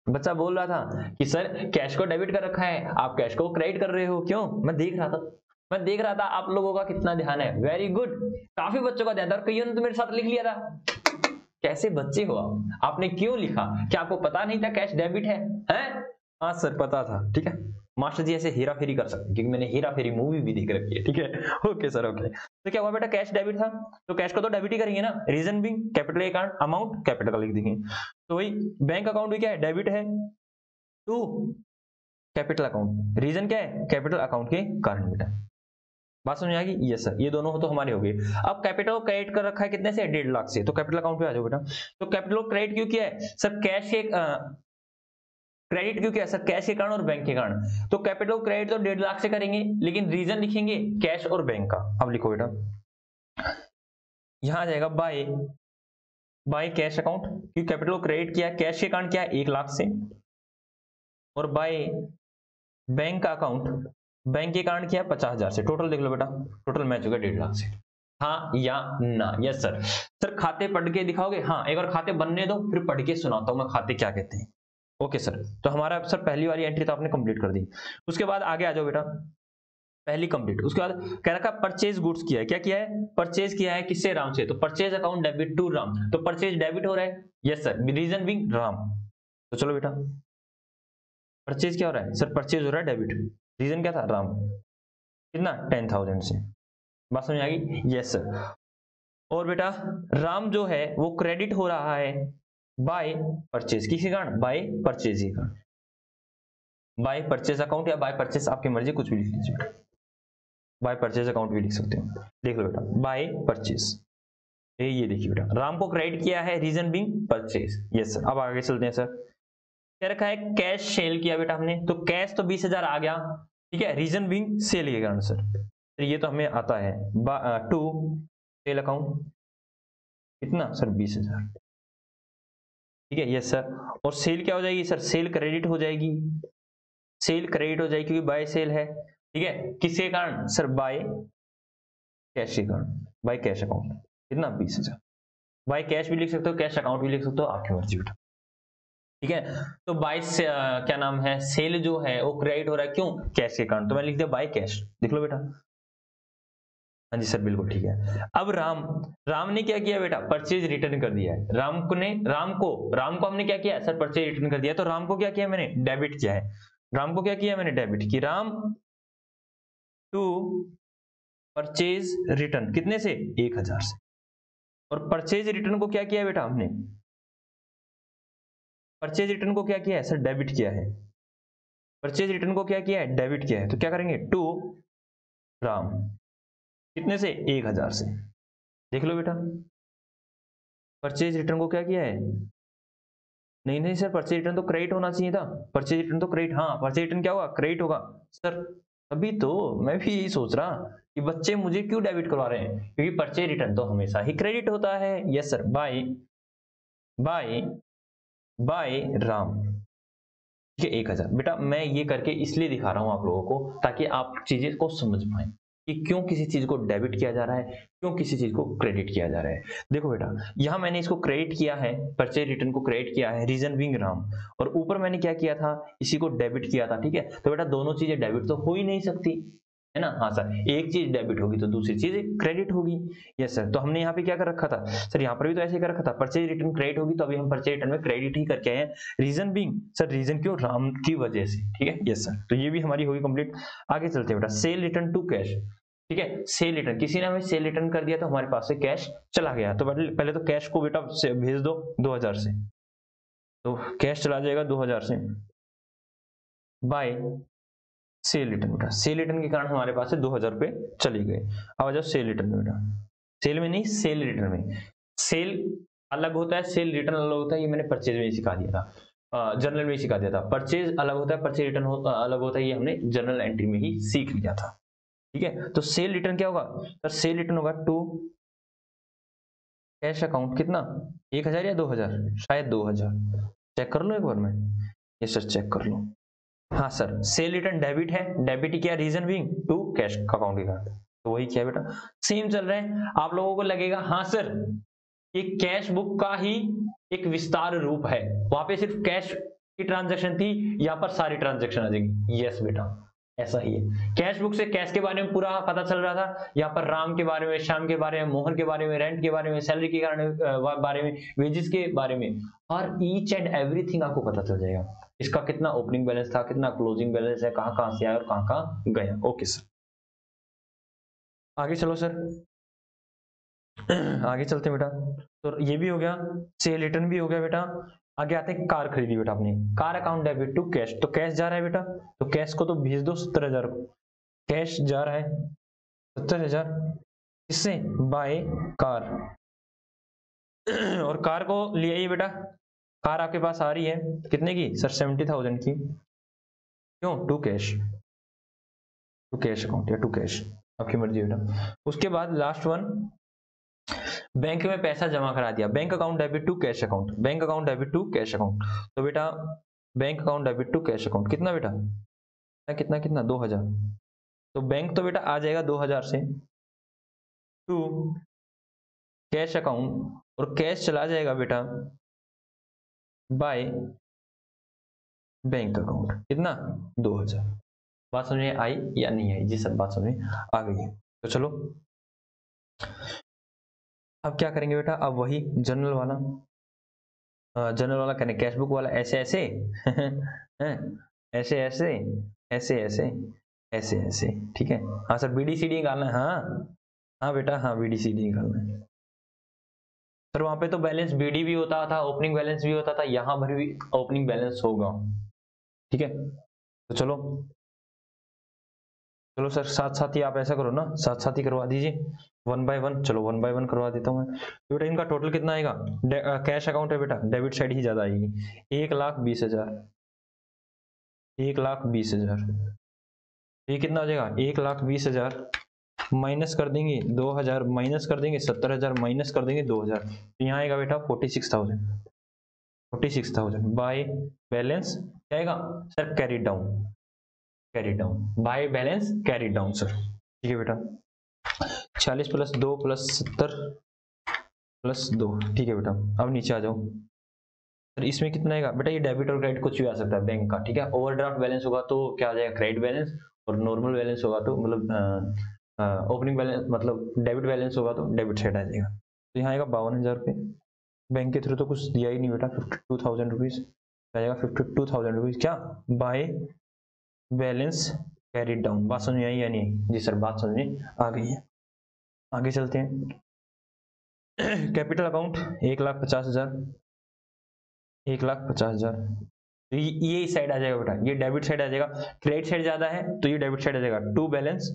[SPEAKER 1] बच्चा बोल रहा था कि सर कैश को डेबिट कर रखा है, आप कैश को क्रेडिट कर रहे हो, क्यों, मैं देख रहा था, मैं देख रहा था आप लोगों का कितना ध्यान है, वेरी गुड, काफी बच्चों का ध्यान था और कईयों ने तो मेरे साथ लिख लिया था। कैसे बच्चे हो आप, आपने क्यों लिखा, क्या आपको पता नहीं था कैश डेबिट है? हाँ सर पता था, ठीक है। मास्टर जी ऐसे हेरा फेरी कर सकते हैं क्योंकि मैंने हेरा फेरी मूवी भी देख रखी है, ठीक है। Okay sir okay. तो क्या हुआ बेटा, कैश डेबिट था तो कैश को तो डेबिट ही करेंगे ना, reason being capital account, amount capital लिख देंगे। तो वही बैंक अकाउंट भी क्या है, डेबिट है टू कैपिटल अकाउंट, रीजन क्या है, कैपिटल अकाउंट के कारण बेटा। बात समझ आ गई? यस सर, ये दोनों हो तो हमारे हो गए। अब कैपिटल क्रेडिट कर रखा है कितने से, 1.5 लाख से, तो कैपिटल अकाउंट पे आ जाओ बेटा। तो कैपिटल क्रेडिट क्यों किया है सर, कैश के क्रेडिट क्यों किया सर, कैश के कारण और बैंक के कारण। तो कैपिटल क्रेडिट तो 1.5 लाख से करेंगे, लेकिन रीजन लिखेंगे कैश और बैंक का। अब लिखो बेटा, यहां आ जाएगा बाय कैश अकाउंट, क्योंकि कैपिटल क्रेडिट किया, कैश के कारण क्या है 1 लाख से, और बाय बैंक का अकाउंट, बैंक के कारण क्या है 50,000 से। टोटल देख लो बेटा, टोटल मैच होगा 1.5 लाख से। हाँ या ना? Yes sir. सर खाते पढ़ के दिखाओगे? हाँ, एक बार खाते बनने दो फिर पढ़ के सुनाता हूं मैं खाते क्या कहते हैं। ओके सर, तो हमारा सर पहली वाली एंट्री तो आपने कंप्लीट कर दी। उसके बाद आगे आ जाओ बेटा, पहली कंप्लीट। उसके बाद कह रखा परचेज गुड्स किया है, क्या किया है, परचेज किया है, किससे, राम से, तो purchase account debit to Ram, तो परचेज डेबिट हो रहा है। Yes sir, reason being Ram. तो चलो बेटा, परचेज क्या हो रहा है सर, परचेज हो रहा है डेबिट, रीजन क्या था, राम। कितना, 10,000 से। बात समझ आ गई? Yes sir. और बेटा राम जो है वो क्रेडिट हो रहा है बाय परचेज, किसी कारण, बाय परचेज के कारण, बाय परचेज अकाउंट या बाय परचेज, आपकी मर्जी, कुछ भी लिख लीजिए बेटा, बाय परचेज अकाउंट भी लिख सकते हो। देख लो बेटा, बाय परचेज, ये देखिए बेटा, राम को क्रेडिट किया है, reason being purchase. Yes sir. अब आगे चलते हैं सर, क्या रखा है, कैश सेल किया बेटा हमने, तो कैश तो 20,000 आ गया, ठीक है, रीजन बिंग सेल के कारण सर। तो ये तो हमें आता है टू सेल अकाउंट, कितना सर, 20,000, ठीक है। Yes sir. और सेल क्या हो जाएगी सर, सेल क्रेडिट हो जाएगी, सेल क्रेडिट हो जाएगी क्योंकि बाय सेल है, ठीक है, किसके कारण सर, बाय कैश के कारण, बाय कैश अकाउंट, कितना, 20,000। बाय कैश भी लिख सकते हो, कैश अकाउंट भी लिख सकते हो, आपकी मर्जी बेटा, ठीक है। तो बाय क्या नाम है, सेल जो है वो क्रेडिट हो रहा है, क्यों, कैश के कारण, तो मैं लिख दिया बाय कैश, देख लो बेटा। हाँ जी सर, बिल्कुल ठीक है। अब राम ने क्या किया बेटा, परचेज रिटर्न कर दिया है, राम को हमने क्या किया सर, परचेज रिटर्न कर दिया, तो राम को क्या किया मैंने, डेबिट किया है, राम को क्या किया मैंने, डेबिट की, राम टू परचेज रिटर्न, कितने से, 1,000 से। और परचेज रिटर्न को क्या किया बेटा हमने, परचेज रिटर्न को क्या किया है सर, डेबिट किया है, परचेज रिटर्न को क्या किया है, डेबिट किया है, तो क्या करेंगे, टू राम, कितने से, 1,000 से। देख लो बेटा, परचेज रिटर्न को क्या किया है, नहीं नहीं सर, परचेज रिटर्न तो क्रेडिट होना चाहिए था, परचेज रिटर्न तो क्रेडिट, हाँ परचेज रिटर्न क्या होगा, क्रेडिट होगा सर। अभी तो मैं भी यही सोच रहा कि बच्चे मुझे क्यों डेबिट करवा रहे हैं, क्योंकि परचेज रिटर्न तो हमेशा ही क्रेडिट होता है। Yes sir, by by by Ram, ठीक है, 1,000। बेटा मैं ये करके इसलिए दिखा रहा हूं आप लोगों को ताकि आप चीजें को समझ पाए कि क्यों किसी चीज को डेबिट किया जा रहा है, क्यों किसी चीज को क्रेडिट किया जा रहा है। देखो बेटा, यहां मैंने इसको क्रेडिट किया है, परचेज रिटर्न को क्रेडिट किया है, रीजन बिंग राम, और ऊपर मैंने क्या किया था, इसी को डेबिट किया था, ठीक है। तो बेटा दोनों चीजें डेबिट तो हो ही नहीं सकती, है ना। हाँ सर, एक चीज डेबिट होगी तो दूसरी चीज क्रेडिट होगी। Yes sir. तो हमने यहाँ पे क्या कर रखा था सर, यहाँ पर भी तो ऐसे कर रखा था, परचेज रिटर्न क्रेडिट होगी, तो अभी हम परचेज रिटर्न में क्रेडिट ही करके आए हैं, रीजन बिंग सर, रीजन क्यों, राम की वजह से, ठीक है। यस सर, तो ये भी हमारी होगी कंप्लीट। आगे चलते हैं बेटा, सेल रिटर्न टू कैश, ठीक है, सेल रिटर्न, किसी ने हमें सेल रिटर्न कर दिया तो हमारे पास से कैश चला गया, तो पहले तो कैश को बेटा भेज दो 2,000 से, तो कैश चला जाएगा 2,000 से बाय सेल रिटर्न। बेटा सेल रिटर्न के कारण हमारे पास से 2,000 रुपए चले गए। अब आ जाओ सेल रिटर्न में बेटा, सेल में नहीं, सेल रिटर्न में। सेल अलग होता है, सेल रिटर्न अलग होता है, ये मैंने परचेज में ही सिखा दिया था, जर्नल में ही सिखा दिया था। परचेज अलग होता है, परचेज रिटर्न अलग होता है, ये हमने जर्नल एंट्री में ही सीख लिया था, ठीक है। तो सेल रिटर्न क्या होगा सर, सेल रिटर्न होगा टू कैश अकाउंट, कितना, 1,000 या 2,000, शायद 2,000, चेक कर लो एक बार में। ये सर चेक कर लो, हाँ सर, सेल रिटर्न डेबिट है, डेबिट ही किया, reason being to cash account के कारण, तो वही किया बेटा। सेम चल रहा है, आप लोगों को लगेगा हाँ सर ये कैश बुक का ही एक विस्तार रूप है, वहां पे सिर्फ कैश की ट्रांजैक्शन थी, यहाँ पर सारी ट्रांजैक्शन आ जाएगी। यस बेटा, ऐसा ही है। कैश बुक से कैश के बारे में पूरा पता चल रहा था, यहाँ पर राम के बारे में, श्याम के बारे में, मोहन के बारे में, रेंट के बारे में, सैलरी के बारे में, वेजेस के बारे में, और ईच एंड एवरीथिंग आपको पता चल जाएगा। इसका कितना ओपनिंग बैलेंस था, कितना क्लोजिंग बैलेंस है, कहाँ कहाँ से आया और कहाँ कहाँ गया। ओके सर, आगे चलो सर। आगे चलते हैं बेटा। तो ये भी हो गया, सेल रिटर्न भी हो गया बेटा। आगे आते हैं, कार खरीदी बेटा आपने, car account debit to cash, तो कैश जा रहा है बेटा, तो कैश को तो भेज दो 70,000 को, कैश जा रहा है 70,000 किससे, बाय कार। और कार को ले आइए बेटा, कार आपके पास आ रही है कितने की सर, 70,000 की, क्यों, to cash, to cash account या टू कैश, आपकी मर्जी बेटा। उसके बाद लास्ट वन, बैंक में पैसा जमा करा दिया, bank account debit to cash account, bank account debit to cash account, तो बेटा bank account debit to cash account कितना बेटा, कितना कितना 2,000, तो बैंक तो बेटा आ जाएगा 2,000 से टू कैश अकाउंट, और कैश चला जाएगा बेटा बाय बैंक अकाउंट, कितना 2,000। बात समझ में आई या नहीं आई, जी सर बात समझ में आ गई है। तो चलो अब क्या करेंगे बेटा, अब वही जनरल वाला, जनरल वाला करें, कैश बुक वाला ऐसे ऐसे हैं, ऐसे ऐसे ऐसे ऐसे ऐसे ऐसे, ठीक है। हाँ सर बीडीसीडी निकालना है, हाँ हाँ बेटा, हाँ बीडीसीडी निकालना है सर। वहां पे तो बैलेंस बीडी भी होता था, ओपनिंग बैलेंस भी होता था, यहाँ पर भी ओपनिंग बैलेंस होगा, ठीक है। तो चलो चलो सर, साथ साथ ही आप ऐसा करो ना, साथ साथ ही करवा दीजिए, वन बाय वन, चलो वन बाय वन करवा देता हूँ मैं। तो बेटा इनका टोटल कितना आएगा, कैश अकाउंट है बेटा, डेबिट साइड ही ज्यादा आएगी, 1,20,000, 1,20,000, ये कितना हो जाएगा, 1,20,000 माइनस कर देंगे 2,000, माइनस कर देंगे 70,000, माइनस कर देंगे 2,000, तो यहाँ आएगा बेटा 46,000, 46,000 बाय बैलेंस क्या आएगा sir, carry down, carry down by balance carry down sir, ठीक है बेटा। 46 प्लस 2 प्लस 70 प्लस 2, ठीक है बेटा। अब नीचे आ जाओ सर, इसमें कितना आएगा बेटा, ये डेबिट और क्रेडिट कुछ भी आ सकता है बैंक का, ठीक है। ओवरड्राफ्ट बैलेंस होगा तो क्या आ जाएगा, क्रेडिट बैलेंस, और नॉर्मल बैलेंस होगा तो मतलब ओपनिंग बैलेंस, मतलब डेबिट बैलेंस होगा तो डेबिट साइड आ जाएगा। तो यहाँ आएगा 52,000 रुपये, बैंक के थ्रू तो कुछ दिया ही नहीं बेटा, 52,000 रुपीज आ जाएगा, 52,000 रुपीज क्या, बाय बैलेंस कैरिड डाउन। बात समझ में आई या नहीं, जी सर बात समझ में आ गई है। आगे चलते हैं, कैपिटल अकाउंट 1,50,000, 1,50,000, ये साइड आ जाएगा बेटा, ये डेबिट साइड आ जाएगा, क्रेडिट साइड ज्यादा है तो ये डेबिट साइड आ जाएगा, टू बैलेंस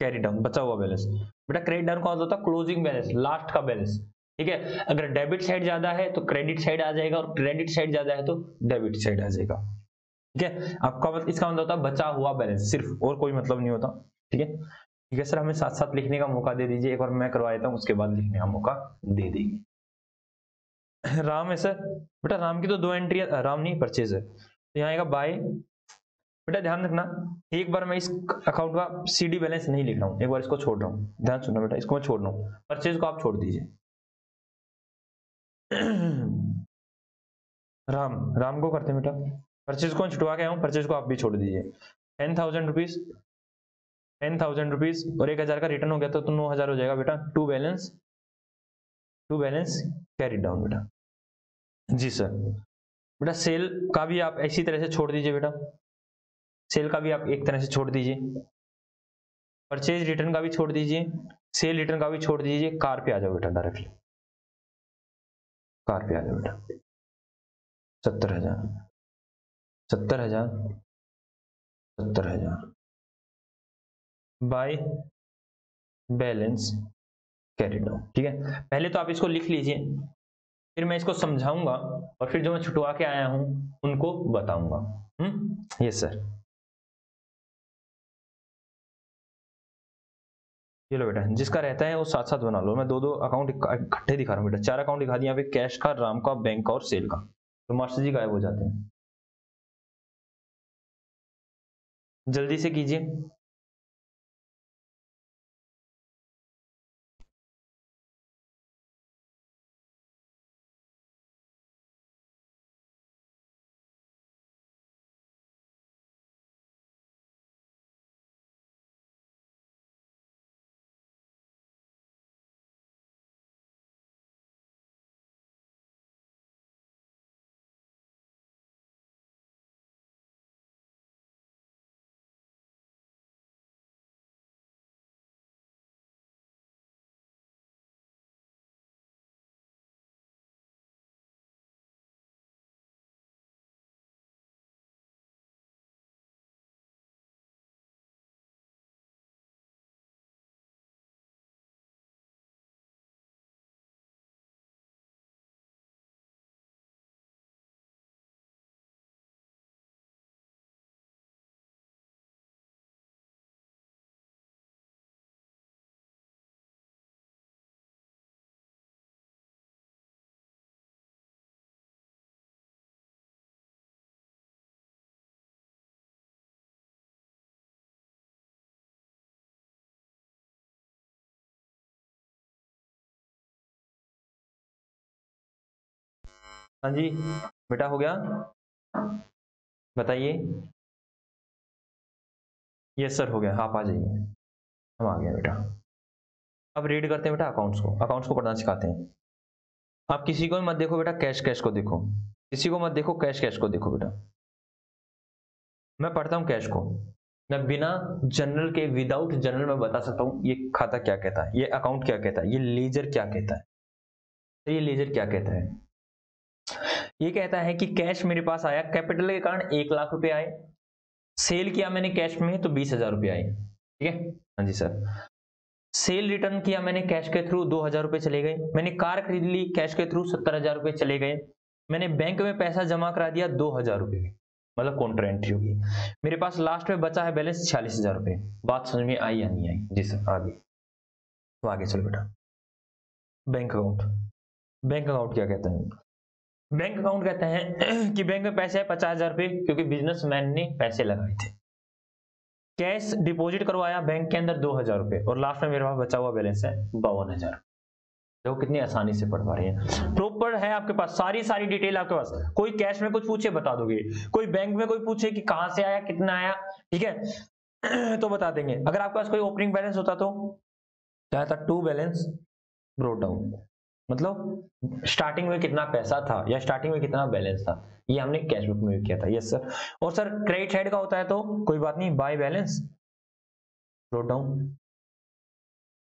[SPEAKER 1] कैरी डाउन, बचा हुआ बैलेंस बेटा। क्रेडिट डाउन कौन सा होता है, क्लोजिंग बैलेंस, लास्ट का बैलेंस, ठीक है। अगर डेबिट साइड ज्यादा है तो क्रेडिट साइड आ जाएगा, और क्रेडिट साइड ज्यादा है तो डेबिट साइड आ जाएगा, ठीक है। आपका मतलब इसका मतलब होता है बचा हुआ बैलेंस सिर्फ, और कोई मतलब नहीं होता, ठीक है। ठीक है सर, हमें साथ साथ लिखने का मौका दे दीजिए, एक बार मैं करवा देता हूँ, उसके बाद लिखने का मौका दे देंगे। राम है सर, बेटा राम की तो 2 एंट्री, राम नहीं परचेज है, तो यहाँ आएगा बाय, बेटा ध्यान रखना, एक बार मैं इस अकाउंट का सीडी बैलेंस नहीं लिख रहा हूँ, एक बार इसको छोड़ रहा हूँ, ध्यान सुनना बेटा, इसको मैं छोड़ रहा हूँ, परचेज को आप छोड़ दीजिए। राम, राम को करते हैं बेटा, परचेज को छुटवा के आया हूँ, परचेज को आप भी छोड़ दीजिए। 10,000 रुपीज, 10,000 रुपीज और 1,000 का रिटर्न हो गया तो 9,000 हो जाएगा बेटा, टू बैलेंस कैरी डाउन बेटा, जी सर। बेटा सेल का भी आप इसी तरह से छोड़ दीजिए बेटा, सेल का भी आप एक तरह से छोड़ दीजिए, परचेज रिटर्न का भी छोड़ दीजिए, सेल रिटर्न का भी छोड़ दीजिए, कार पे आ जाओ बेटा डायरेक्टली, कार पे आ जाओ बेटा, 70,000, 70,000, 70,000 बाय बैलेंस कैरी डाउन, ठीक है। पहले तो आप इसको लिख लीजिए, फिर मैं इसको समझाऊंगा, और फिर जो मैं छुटवा के आया हूं उनको बताऊंगा। यस सर, ये लो बेटा, जिसका रहता है वो साथ साथ बना लो, मैं दो दो अकाउंट इकट्ठे दिखा रहा हूँ बेटा, 4 अकाउंट दिखा दिए यहाँ पे, कैश का, राम का, बैंक का और सेल का, तो मास्टर जी गायब हो जाते हैं, जल्दी से कीजिए। हाँ जी बेटा हो गया, बताइए। यस सर हो गया, आप आ जाइए, हम आ गए बेटा। अब रीड करते हैं बेटा अकाउंट्स को पढ़ना सिखाते हैं। आप किसी को मत देखो बेटा, कैश को देखो, किसी को मत देखो, कैश को देखो बेटा। मैं पढ़ता हूं कैश को, मैं बिना जनरल के, विदाउट जनरल में बता सकता हूं ये खाता क्या कहता है, ये अकाउंट क्या कहता है, ये लेजर क्या कहता है। तो ये लेजर क्या कहता है, ये कहता है कि कैश मेरे पास आया, कैपिटल के कारण 1 लाख रुपए आए, सेल किया मैंने कैश में तो 20,000 रुपए आए, ठीक है। हाँ जी सर। सेल रिटर्न किया मैंने कैश के थ्रू, 2,000 रुपए चले गए। मैंने कार खरीद ली कैश के थ्रू, 70,000 रुपए चले गए। मैंने बैंक में पैसा जमा करा दिया 2,000 रुपए, मतलब काउंटर एंट्री होगी। मेरे पास लास्ट में बचा है बैलेंस 46,000 रुपए। बात समझ में आई या नहीं आई? जी सर आगे, तो आगे चलो बेटा। बैंक अकाउंट, बैंक अकाउंट क्या कहता है? बैंक अकाउंट कहते हैं कि बैंक में पैसे है 50,000 रुपए, क्योंकि बिजनेसमैन ने पैसे लगाए थे। कैश डिपॉजिट करवाया बैंक के अंदर 2,000 रुपए, और लास्ट में मेरे पास बचा हुआ बैलेंस है 52,000। देखो कितनी आसानी से पढ़ पा रहे हैं, प्रॉपर है आपके पास, सारी डिटेल आपके पास। कोई कैश में कुछ पूछे बता दोगे, कोई बैंक में कोई पूछे कि कहां से आया, कितना आया, ठीक है तो बता देंगे। अगर आपके पास कोई ओपनिंग बैलेंस होता तो क्या था, टू बैलेंस ब्रोट डाउन, मतलब स्टार्टिंग में कितना पैसा था या स्टार्टिंग में कितना बैलेंस था, ये हमने कैश बुक में किया था। Yes sir. और सर क्रेडिट साइड का होता है तो कोई बात नहीं, बाय बैलेंस ब्रोट डाउन।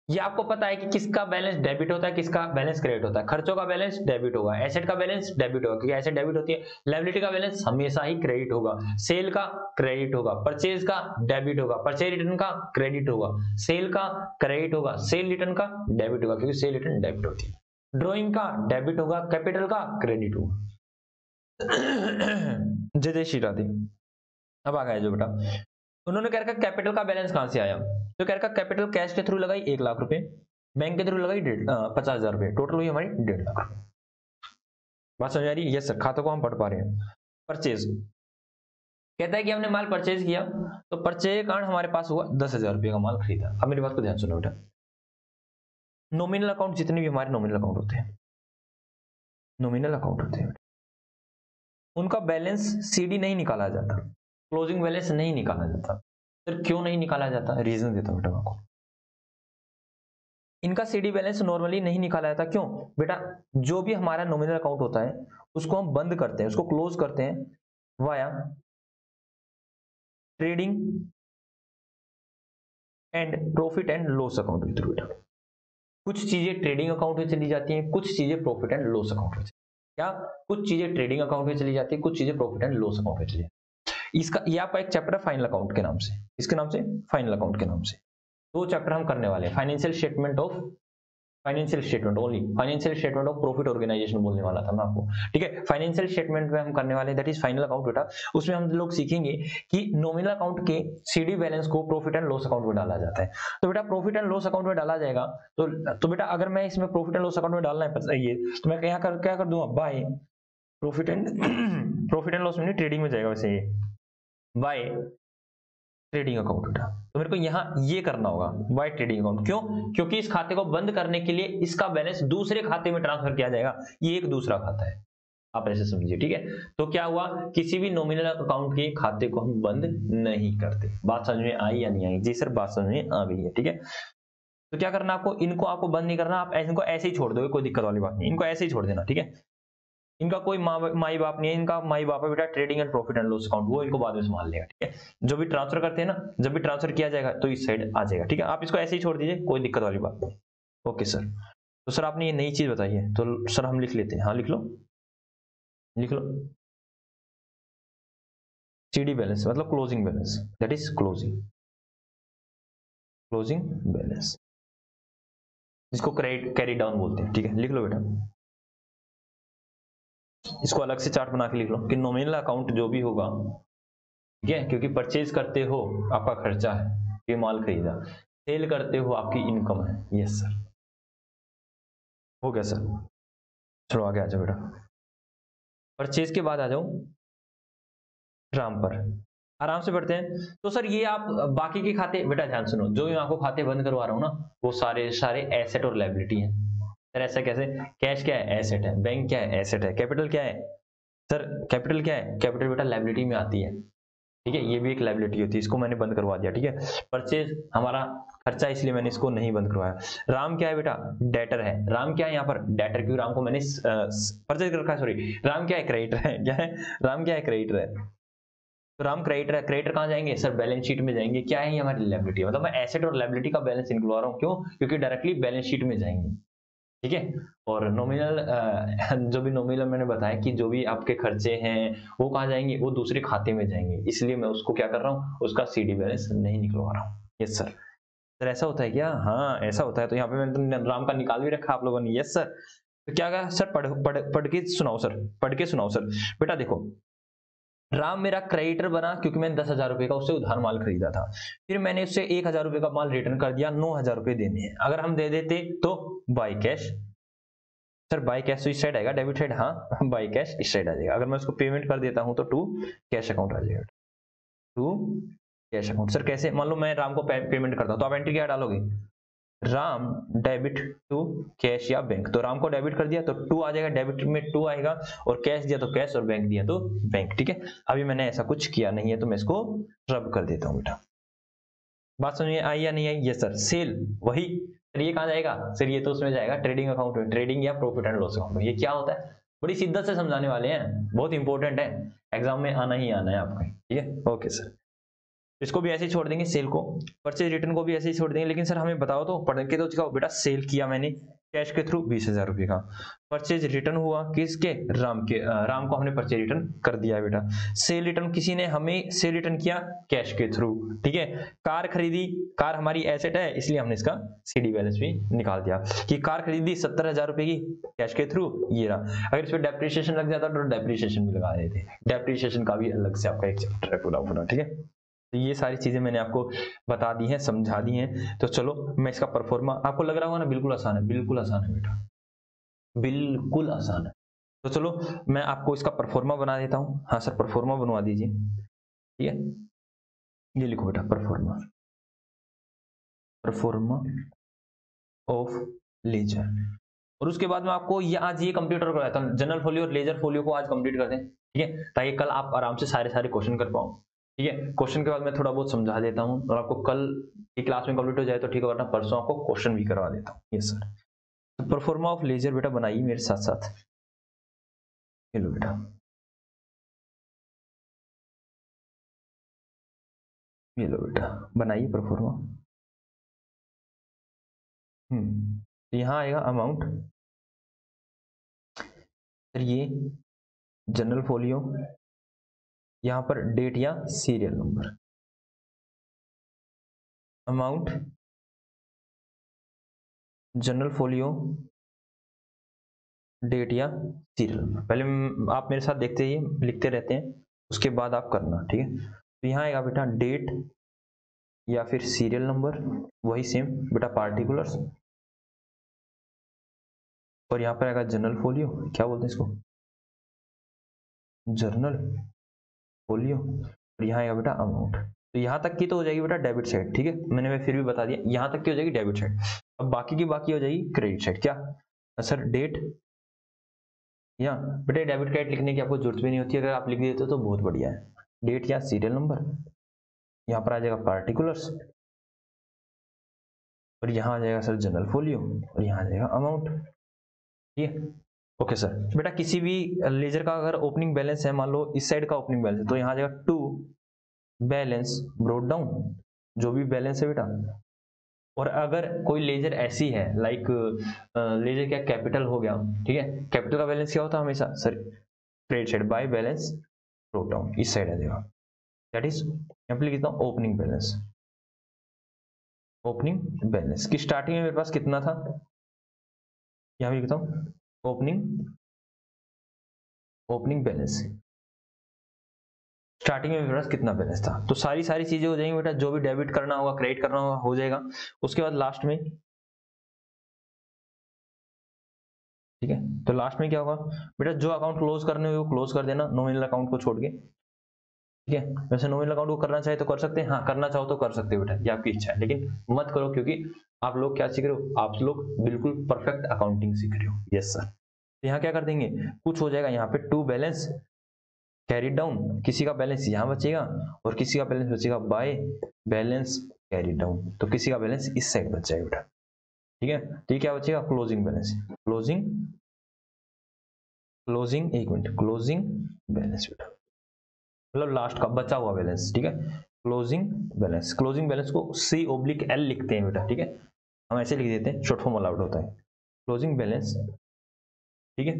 [SPEAKER 1] ये आपको पता है कि किसका बैलेंस डेबिट होता है, किसका बैलेंस क्रेडिट होता है। खर्चों का बैलेंस डेबिट होगा, एसेट का बैलेंस डेबिट होगा, क्योंकि एसेट डेबिट होती है। लायबिलिटी का बैलेंस हमेशा ही क्रेडिट होगा। सेल का क्रेडिट होगा, परचेज का डेबिट होगा, परचेज रिटर्न का क्रेडिट होगा, सेल का क्रेडिट होगा, सेल रिटर्न का डेबिट होगा, क्योंकि सेल रिटर्न डेबिट होती है। ड्रॉइंग का डेबिट होगा, कैपिटल का क्रेडिट होगा। जय जय श्री राधे। अब आ गया जो बेटा, उन्होंने कह रखा कैपिटल का बैलेंस कहां से आया, तो कह रखा कैपिटल कैश के थ्रू लगाई 1 लाख रुपए, बैंक के थ्रू लगाई 50,000 रुपए, टोटल हुई हमारी 1.5 लाख रुपए। बात समझ आ रही है? यस सर, खातों को हम पढ़ पा रहे हैं। परचेज कहता है कि हमने माल परचेज किया, तो परचेज के कारण हमारे पास हुआ 10,000 रुपए का माल खरीदा। अब मेरी बात को ध्यान सुनो बेटा, नॉमिनल अकाउंट जितने भी हमारे नॉमिनल अकाउंट होते हैं, नॉमिनल अकाउंट होते हैं, उनका बैलेंस सीडी नहीं निकाला जाता, क्लोजिंग बैलेंस नहीं निकाला जाता। सर क्यों नहीं निकाला जाता? रीजन देता हूं बेटा आपको। इनका सीडी बैलेंस नॉर्मली नहीं निकाला जाता, क्यों बेटा? जो भी हमारा नॉमिनल अकाउंट होता है उसको हम बंद करते हैं, उसको क्लोज करते हैं via trading and profit and loss account के थ्रू बेटा। कुछ चीजें ट्रेडिंग अकाउंट में चली जाती हैं, कुछ चीजें प्रॉफिट एंड लॉस अकाउंट में, क्या कुछ चीजें ट्रेडिंग अकाउंट में चली जाती है, कुछ चीजें प्रॉफिट एंड लॉस अकाउंट में चली जाती है। इसका ये आपका एक चैप्टर फाइनल अकाउंट के नाम से, इसके नाम से फाइनल अकाउंट के नाम से 2 चैप्टर हम करने वाले हैं। Financial statement only, financial statement of profit organisation बोलने वाला था मैं आपको, ठीक है। फाइनेंशियल स्टेटमेंट में हम करने वाले दैट इज फाइनल अकाउंट बेटा। उसमें हम लोग सीखेंगे कि नॉमिनल अकाउंट के सीडी बैलेंस को प्रॉफिट एंड लॉस अकाउंट में डाला जाता है। तो बेटा प्रॉफिट एंड लॉस अकाउंट में डाला जाएगा, तो बेटा अगर मैं इसमें प्रॉफिट एंड लॉस अकाउंट में डालना है ये, तो मैं क्या कर दूंगा, बाय प्रॉफिट एंड लॉस में ट्रेडिंग में जाएगा वैसे, ये बाय ट्रेडिंग अकाउंट बेटा। तो मेरे को यहां ये करना होगा बाय ट्रेडिंग अकाउंट, क्यों? क्योंकि इस खाते को बंद करने के लिए इसका बैलेंस दूसरे खाते में ट्रांसफर किया जाएगा, ये एक दूसरा खाता है, आप ऐसे समझिए, ठीक है। तो क्या हुआ, किसी भी नॉमिनल अकाउंट के खाते को हम बंद नहीं करते। बात समझ में आई या नहीं आई? जी सर बात समझ में आ गई है, ठीक है। तो क्या करना आपको, इनको आपको बंद नहीं करना, आप इनको ऐसे ही छोड़ दोगे, कोई दिक्कत वाली बात नहीं, इनको ऐसे ही छोड़ देना, ठीक है। इनका कोई माई बाप नहीं है, इनका माई बाप है बेटा trading and profit and loss account, वो इनको बाद में संभाल लेगा, ठीक है। जो भी ट्रांसफर करते हैं ना, जब भी ट्रांसफर किया जाएगा तो इस साइड आ जाएगा, ठीक है। आप इसको ऐसे ही छोड़ दीजिए, कोई दिक्कत वाली बात नहीं। Okay sir. तो सर आपने ये नई चीज बताई है, तो सर हम लिख लेते हैं, हाँ लिख लो सीडी बैलेंस मतलब closing balance, that is closing balance, जिसको कैरी डाउन बोलते हैं, ठीक है। लिख लो बेटा, इसको अलग से चार्ट बना के लिख लो कि नॉमिनल अकाउंट जो भी होगा, ठीक है, क्योंकि परचेज करते हो आपका खर्चा है, ये माल खरीदा, सेल करते हो आपकी इनकम है। यस सर, हो गया सर। चलो आगे आ जाओ बेटा, परचेज के बाद आ जाओ राम पर, आराम से पढ़ते हैं। तो सर ये आप बाकी के खाते, बेटा ध्यान सुनो, जो मैं आपको खाते बंद करवा रहा हूं ना, वो सारे एसेट और लायबिलिटी हैं, सर ऐसा कैसे? कैश क्या है? एसेट है। बैंक क्या है? एसेट है। कैपिटल क्या है? सर कैपिटल क्या है? कैपिटल बेटा लायबिलिटी में आती है, ठीक है, ये भी एक लायबिलिटी होती है, इसको मैंने बंद करवा दिया, ठीक है। परचेज हमारा खर्चा, इसलिए मैंने इसको नहीं बंद करवाया। राम क्या है बेटा? डेटर है। राम क्या है यहाँ पर? डेटर, क्यों राम को मैंने परचेज कर रखा है, सॉरी। राम क्या है? क्रेडिटर है। क्या है? राम क्या है? क्रेडिटर है। तो राम क्रेडिटर है। क्रेडिटर कहाँ जाएंगे सर? बैलेंस शीट में जाएंगे। क्या है ये? हमारी लायबिलिटी, मतलब मैं एसेट और लायबिलिटी का बैलेंस इनक्लूड रहा हूँ, क्यों? क्योंकि डायरेक्टली बैलेंस शीट में जाएंगे, ठीक है। और नॉमिनल जो भी नॉमिनल मैंने बताया कि जो भी आपके खर्चे हैं वो कहाँ जाएंगे? वो दूसरे खाते में जाएंगे, इसलिए मैं उसको क्या कर रहा हूँ? उसका सीडी बैलेंस नहीं निकलवा रहा हूँ। Yes sir. सर ऐसा होता है क्या? हाँ ऐसा होता है। तो यहाँ पे मैंने राम का निकाल भी रखा आप लोगों ने। Yes sir. तो क्या कहा सर? पढ़ के सुनाओ सर, पढ़ के सुनाओ सर। बेटा देखो, राम मेरा क्रेडिटर बना क्योंकि मैंने 10,000 रुपए का उससे उधार माल खरीदा था। फिर मैंने उससे 1,000 रुपए का माल रिटर्न कर दिया, 9,000 रुपए देने हैं। अगर हम दे देते तो by cash. Sir by cash तो इस साइड आएगा, डेबिट साइड, हाँ बाय कैश इस साइड आ जाएगा। अगर मैं उसको पेमेंट कर देता हूं तो टू कैश अकाउंट आ जाएगा, टू कैश अकाउंट। सर कैसे? मान लो मैं राम को पेमेंट करता हूं तो आप एंट्री क्या डालोगे? राम डेबिट टू कैश या बैंक। तो राम को डेबिट कर दिया तो टू आ जाएगा, डेबिट में टू आएगा, और कैश दिया तो कैश, और बैंक दिया तो बैंक, ठीक है। अभी मैंने ऐसा कुछ किया नहीं है तो मैं इसको रब कर देता हूं बेटा। बात समझ में आई या नहीं आई? ये सर सेल वही। सर ये कहाँ जाएगा? सर ये तो उसमें जाएगा ट्रेडिंग अकाउंट में, ट्रेडिंग या प्रॉफिट एंड लॉस अकाउंट में। ये क्या होता है? बड़ी शिद्दत से समझाने वाले हैं, बहुत इंपॉर्टेंट है, एग्जाम में आना ही आना है आपका, ठीक है। ओके सर, इसको भी ऐसे ही छोड़ देंगे, सेल को। परचेज रिटर्न को भी ऐसे ही छोड़ देंगे। लेकिन सर हमें बताओ तो, पढ़ के तो दिखाओ बेटा। सेल किया मैंने कैश के थ्रू 20,000 रुपए का। परचेज रिटर्न हुआ किसके? राम के। राम को हमने परचेज रिटर्न कर दिया बेटा। सेल रिटर्न किसी ने हमें सेल रिटर्न किया कैश के थ्रू, ठीक है। कार खरीदी, कार हमारी एसेट है, इसलिए हमने इसका सीडी बैलेंस भी निकाल दिया कि कार खरीदी 70,000 रुपए की कैश के थ्रू, ये रहा। अगर इसमें डेप्रिसिएशन लग जाता तो डेप्रिसिएशन भी लगा देते। डेप्रिसिएशन का भी अलग से आपका एक चैप्टर है पूरा पूरा, ठीक है। तो ये सारी चीजें मैंने आपको बता दी हैं, समझा दी हैं। तो चलो मैं इसका परफॉर्मा, आपको लग रहा होगा ना बिल्कुल आसान है, बिल्कुल आसान है बेटा, बिल्कुल आसान है। तो चलो मैं आपको इसका परफॉर्मा बना देता हूं। हाँ सर परफॉर्मा बनवा दीजिए, ठीक है। ये लिखो बेटा, परफॉर्मा, परफॉर्मा ऑफ लेजर। और उसके बाद में आपको ये आज ये कंप्लीट करवाता हूँ, जनरल फोलियो और लेजर फोलियो को आज कंप्लीट कर दें, ठीक है, ताकि कल आप आराम से सारे सारे क्वेश्चन कर पाओ, ठीक है। क्वेश्चन के बाद मैं थोड़ा बहुत समझा देता हूँ, और आपको कल की क्लास में कंप्लीट हो जाए तो ठीक है, वरना परसों आपको क्वेश्चन भी करवा देता हूँ। Yes sir. तो परफॉर्मा ऑफ लेजर बेटा बनाइए मेरे साथ साथ। ये लो बेटा, ये लो बेटा, बनाइए परफॉर्मा। तो यहाँ आएगा अमाउंट, फिर ये जनरल फोलियो, यहाँ पर डेट या serial number, amount, journal folio, date या सीरियल नंबर। पहले आप मेरे साथ देखते ही लिखते रहते हैं, उसके बाद आप करना, ठीक है। तो यहाँ आएगा बेटा डेट या फिर सीरियल नंबर, वही सेम बेटा पार्टिकुलर्स, और यहाँ पर आएगा जनरल फोलियो, क्या बोलते हैं इसको, जर्नल फोलियो, और यहाँ आएगा बेटा अमाउंट। तो यहाँ तक की तो हो जाएगी बेटा डेबिट साइड, ठीक है, मैं फिर भी बता दिया, यहाँ तक की हो जाएगी डेबिट साइड। अब बाकी की बाकी हो जाएगी क्रेडिट साइड। क्या सर? डेट या बेटा डेबिट क्रेडिट लिखने की आपको जरूरत भी नहीं होती, अगर आप लिख देते हो तो बहुत बढ़िया है। डेट या सीरियल नंबर, यहाँ पर आ जाएगा पार्टिकुलर्स, और यहाँ आ जाएगा सर जनरल फोलियो, और यहाँ आ जाएगा अमाउंट, ठीक है। Okay sir. बेटा किसी भी लेजर का अगर ओपनिंग बैलेंस है, मान लो इस साइड का ओपनिंग बैलेंस है, तो यहाँ आ जाएगा टू बैलेंस ब्रोट डाउन, जो भी बैलेंस है बेटा। और अगर कोई लेजर ऐसी है लाइक लेजर क्या कैपिटल हो गया, ठीक है, कैपिटल का बैलेंस क्या होता है हमेशा sir? Credit side by balance brought down, इस साइड आ जाएगा, दैट इज यहाँ पे लिखता हूँ ओपनिंग बैलेंस। ओपनिंग बैलेंस की स्टार्टिंग में मेरे पास कितना था, यहाँ पे लिखता हूँ ओपनिंग, ओपनिंग बैलेंस, स्टार्टिंग में मेरे पास कितना बैलेंस था। तो सारी सारी चीजें हो जाएंगी बेटा, जो भी डेबिट करना होगा क्रेडिट करना होगा हो जाएगा। उसके बाद लास्ट में, ठीक है, तो लास्ट में क्या होगा बेटा, जो अकाउंट क्लोज करने हो क्लोज कर देना, नॉमिनल अकाउंट को छोड़ के। ठीक है। वैसे नॉमिनल अकाउंट को करना चाहे तो कर सकते हैं, हाँ करना चाहो तो कर सकते हो बेटा, ये आपकी इच्छा है, लेकिन मत करो क्योंकि आप लोग क्या सीख रहे हो, आप लोग बिल्कुल परफेक्ट अकाउंटिंग सीख रहे हो। Yes sir. तो यहाँ क्या कर देंगे, कुछ हो जाएगा यहाँ पे टू बैलेंस कैरिड डाउन, किसी का बैलेंस यहाँ बचेगा और किसी का बैलेंस बचेगा बाय बैलेंस कैरिड डाउन, तो किसी का बैलेंस इस साइड बच जाएगा बेटा। ठीक है, तो ये क्या बचेगा, क्लोजिंग बैलेंस, क्लोजिंग क्लोजिंग एक मिनट, क्लोजिंग बैलेंस बेटा, मतलब लास्ट का बचा हुआ बैलेंस। ठीक है, क्लोजिंग बैलेंस, क्लोजिंग बैलेंस को C/L लिखते हैं बेटा। ठीक है, हम ऐसे लिख देते हैं, शॉर्ट फॉर्म अलाउड होता है क्लोजिंग बैलेंस। ठीक है,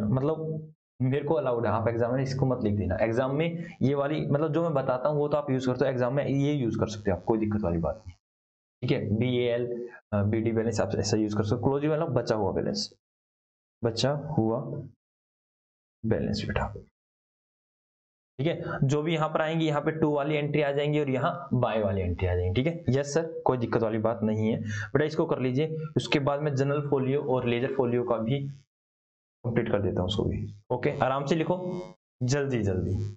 [SPEAKER 1] मतलब मेरे को अलाउड है, आप एग्जाम में इसको मत लिख देना। एग्जाम में ये वाली मतलब जो मैं बताता हूँ वो तो आप यूज करते हो, एग्जाम में ये यूज कर सकते हो आप, कोई दिक्कत वाली बात नहीं। ठीक है, BAL BD बैलेंस आप ऐसा यूज कर सकते हो। क्लोजिंग मतलब बचा हुआ बैलेंस, बचा हुआ बैलेंस बेटा। ठीक है, जो भी यहाँ पर आएंगी, यहाँ पे 2 वाली एंट्री आ जाएंगी और यहाँ बाय वाली एंट्री आ जाएंगी। ठीक है, यस सर, कोई दिक्कत वाली बात नहीं है बेटा, इसको कर लीजिए। उसके बाद में जनरल फोलियो और लेजर फोलियो का भी कंप्लीट कर देता हूँ उसको भी। ओके, आराम से लिखो, जल्दी जल्दी।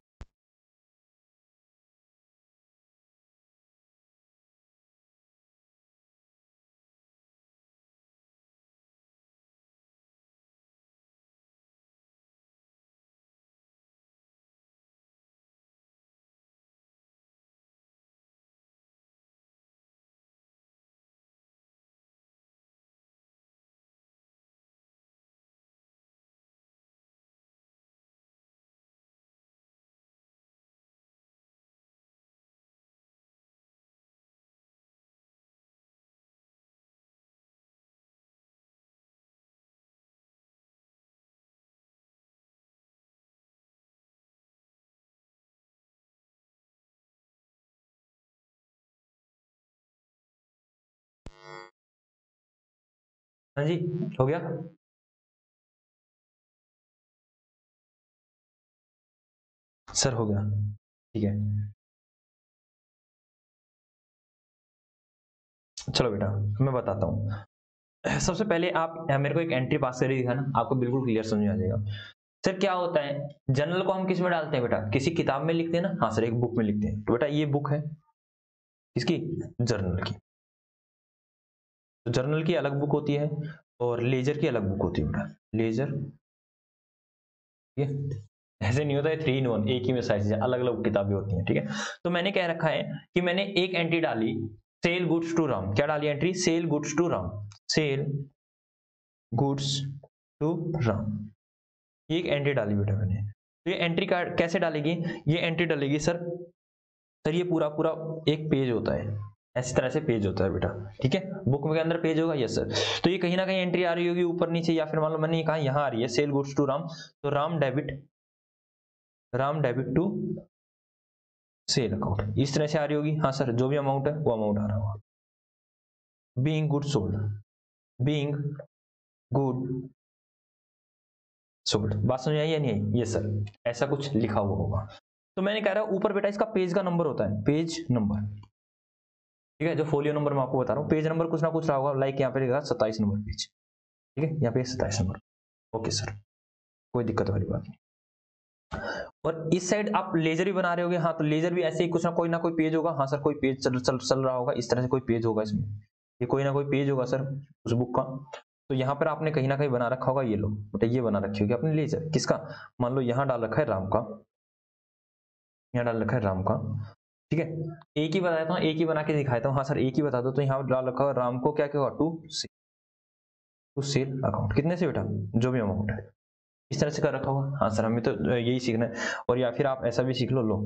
[SPEAKER 1] हाँ जी, हो गया। सर हो गया, ठीक है। चलो बेटा मैं बताता हूँ। सबसे पहले आप मेरे को एक एंट्री पास करके दिखाना, आपको बिल्कुल क्लियर समझ में आ जाएगा। सर क्या होता है, जनरल को हम किस में डालते हैं बेटा, किसी किताब में लिखते हैं ना, हाँ सर एक बुक में लिखते हैं। तो बेटा ये बुक है किसकी, जर्नल की। तो जर्नल की अलग बुक होती है और लेजर की अलग बुक होती है बेटा, लेजर। ठीक है, ऐसे नहीं होता है 3 in 1, एक ही में सारी चीजें, अलग अलग किताबें होती हैं। ठीक है, तो मैंने क्या रखा है कि मैंने एक एंट्री डाली सेल गुड्स टू राम, क्या डाली entry, sale goods to Ram, sale goods to Ram, ये एक एंट्री डाली बेटा मैंने। तो ये एंट्री कार्ड कैसे डालेगी, ये एंट्री डालेगी सर ये पूरा पूरा एक पेज होता है, इस तरह से पेज होता है बेटा। ठीक है, बुक के अंदर पेज होगा, यस सर। तो ये कहीं ना कहीं एंट्री आ रही होगी ऊपर नीचे, या फिर मान लो मैंने कहा यहाँ आ रही है सेल गुड्स टू राम, तो Ram debit to sale account, इस तरह से आ रही होगी। हाँ सर, जो भी अमाउंट है वो अमाउंट आ रहा होगा। Being good sold, being good sold, बात समझ आई या नहीं आई, ये सर ऐसा कुछ लिखा हुआ होगा। तो मैंने कह रहा हूं ऊपर बेटा इसका पेज का नंबर होता है, पेज नंबर। ठीक है, जो फोलियो नंबर मैं आपको बता रहा हूँ, पेज नंबर कुछ ना कुछ रहा होगा, लाइक यहाँ पे लिखा 27 नंबर पेज। ठीक है, यहाँ पे 27 नंबर। ओके सर, कोई दिक्कत वाली बात नहीं। और इस साइड आप लेजर भी बना रहे होगे, हाँ तो लेजर भी ऐसे ही कुछ ना कोई पेज होगा। हाँ सर, कोई पेज चल रहा होगा, इस तरह से कोई पेज होगा इसमें, ये कोई ना कोई पेज होगा सर उस बुक का। तो यहाँ पर आपने कहीं ना कहीं बना रखा होगा, ये लो बेटा, ये बना रखी होगी अपने लेजर किसका, मान लो यहाँ डाल रखा है राम का, यहाँ डाल रखा है राम का। ठीक है, एक ही बताता हूँ, एक ही बना के दिखाता हूँ। हाँ सर एक ही बता दो, तो यहाँ डाल रखा है राम को, क्या क्या होगा, टू सेल अकाउंट, कितने से बेटा, जो भी अमाउंट है, इस तरह से कर रखा होगा। हाँ सर हमें तो यही सीखना है, और या फिर आप ऐसा भी सीख लो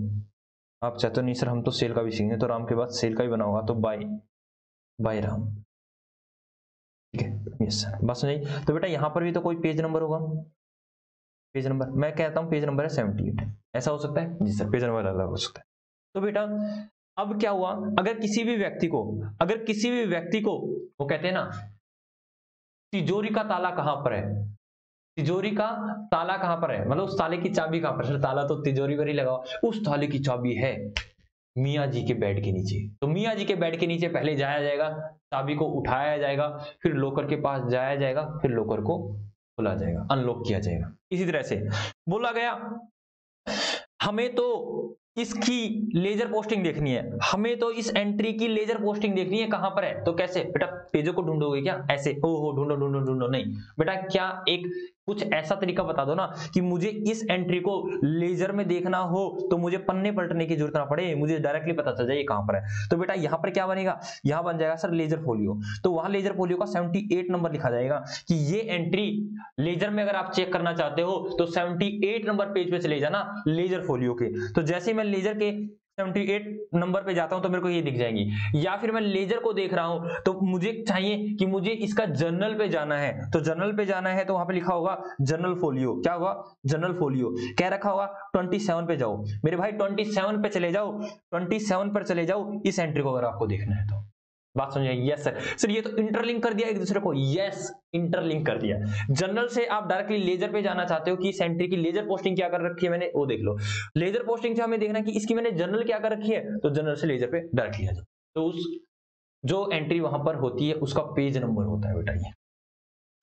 [SPEAKER 1] आप चाहते हो नहीं सर हम तो सेल का भी सीखेंगे, तो राम के बाद सेल का ही बना होगा, तो बाय राम। ठीक है, यस सर, बस नहीं तो बेटा यहाँ पर भी तो कोई पेज नंबर होगा, पेज नंबर मैं कहता हूँ पेज नंबर है 78, ऐसा हो सकता है जी सर, पेज नंबर अलग हो सकता है। तो बेटा अब क्या हुआ, अगर किसी भी व्यक्ति को वो कहते हैं ना तिजोरी का ताला कहां पर है, तिजोरी का ताला कहां पर है, मतलब उस ताले की चाबी कहां पर है, ताला तो तिजोरी पर ही लगा, उस ताले की चाबी है मियाँ जी के बेड के नीचे। तो मियाँ जी के बेड के नीचे पहले जाया जाएगा, चाबी को उठाया जाएगा, फिर लोकर के पास जाया जाएगा, फिर लोकर को खोला जाएगा, अनलॉक किया जाएगा। इसी तरह से बोला गया हमें तो इसकी लेजर पोस्टिंग देखनी है, हमें तो इस एंट्री की लेजर पोस्टिंग देखनी है, कहां पर है? तो कैसे बेटा, पेजों को ढूंढोगे क्या ऐसे? हो ढूंढो ढूंढो ढूंढो, नहीं बेटा, क्या एक कुछ ऐसा तरीका बता दो ना कि मुझे इस एंट्री को लेजर में देखना हो तो मुझे पन्ने पलटने की जरूरत ना पड़े, मुझे डायरेक्टली पता चल जाए कहां पर है। तो बेटा यहां पर क्या बनेगा, यहां बन जाएगा सर लेजर फोलियो। तो वहां लेजर फोलियो का 78 नंबर लिखा जाएगा कि ये एंट्री लेजर में अगर आप चेक करना चाहते हो तो 78 नंबर पेज पे चले जाना लेजर फोलियो के। तो जैसे ही मैं लेजर के 78 नंबर पे जाता हूं तो मेरे को ये दिख जाएंगी, या फिर मैं लेजर को देख रहा हूं तो मुझे चाहिए कि मुझे इसका जर्नल पे जाना है, तो जर्नल पे जाना है तो वहां पे लिखा होगा जर्नल फोलियो। क्या होगा? Journal folio. कह रखा होगा 27 पे जाओ मेरे भाई, 27 पे चले जाओ, 27 पर चले जाओ इस एंट्री को अगर आपको देखना है तो। बात समझ आई? Yes sir. सर ये तो इंटरलिंक कर दिया एक दूसरे को, यस इंटरलिंक कर दिया। जनरल से आप डायरेक्टली लेजर पे जाना चाहते हो कि इस एंट्री की लेजर पोस्टिंग क्या कर रखी है मैंने, वो देख लो। लेजर पोस्टिंग से हमें देखना कि इसकी मैंने जनरल क्या कर रखी है, तो जनरल से लेजर पे डायरेक्टली आ जाओ। तो उस जो एंट्री वहां पर होती है उसका पेज नंबर होता है बेटा ये।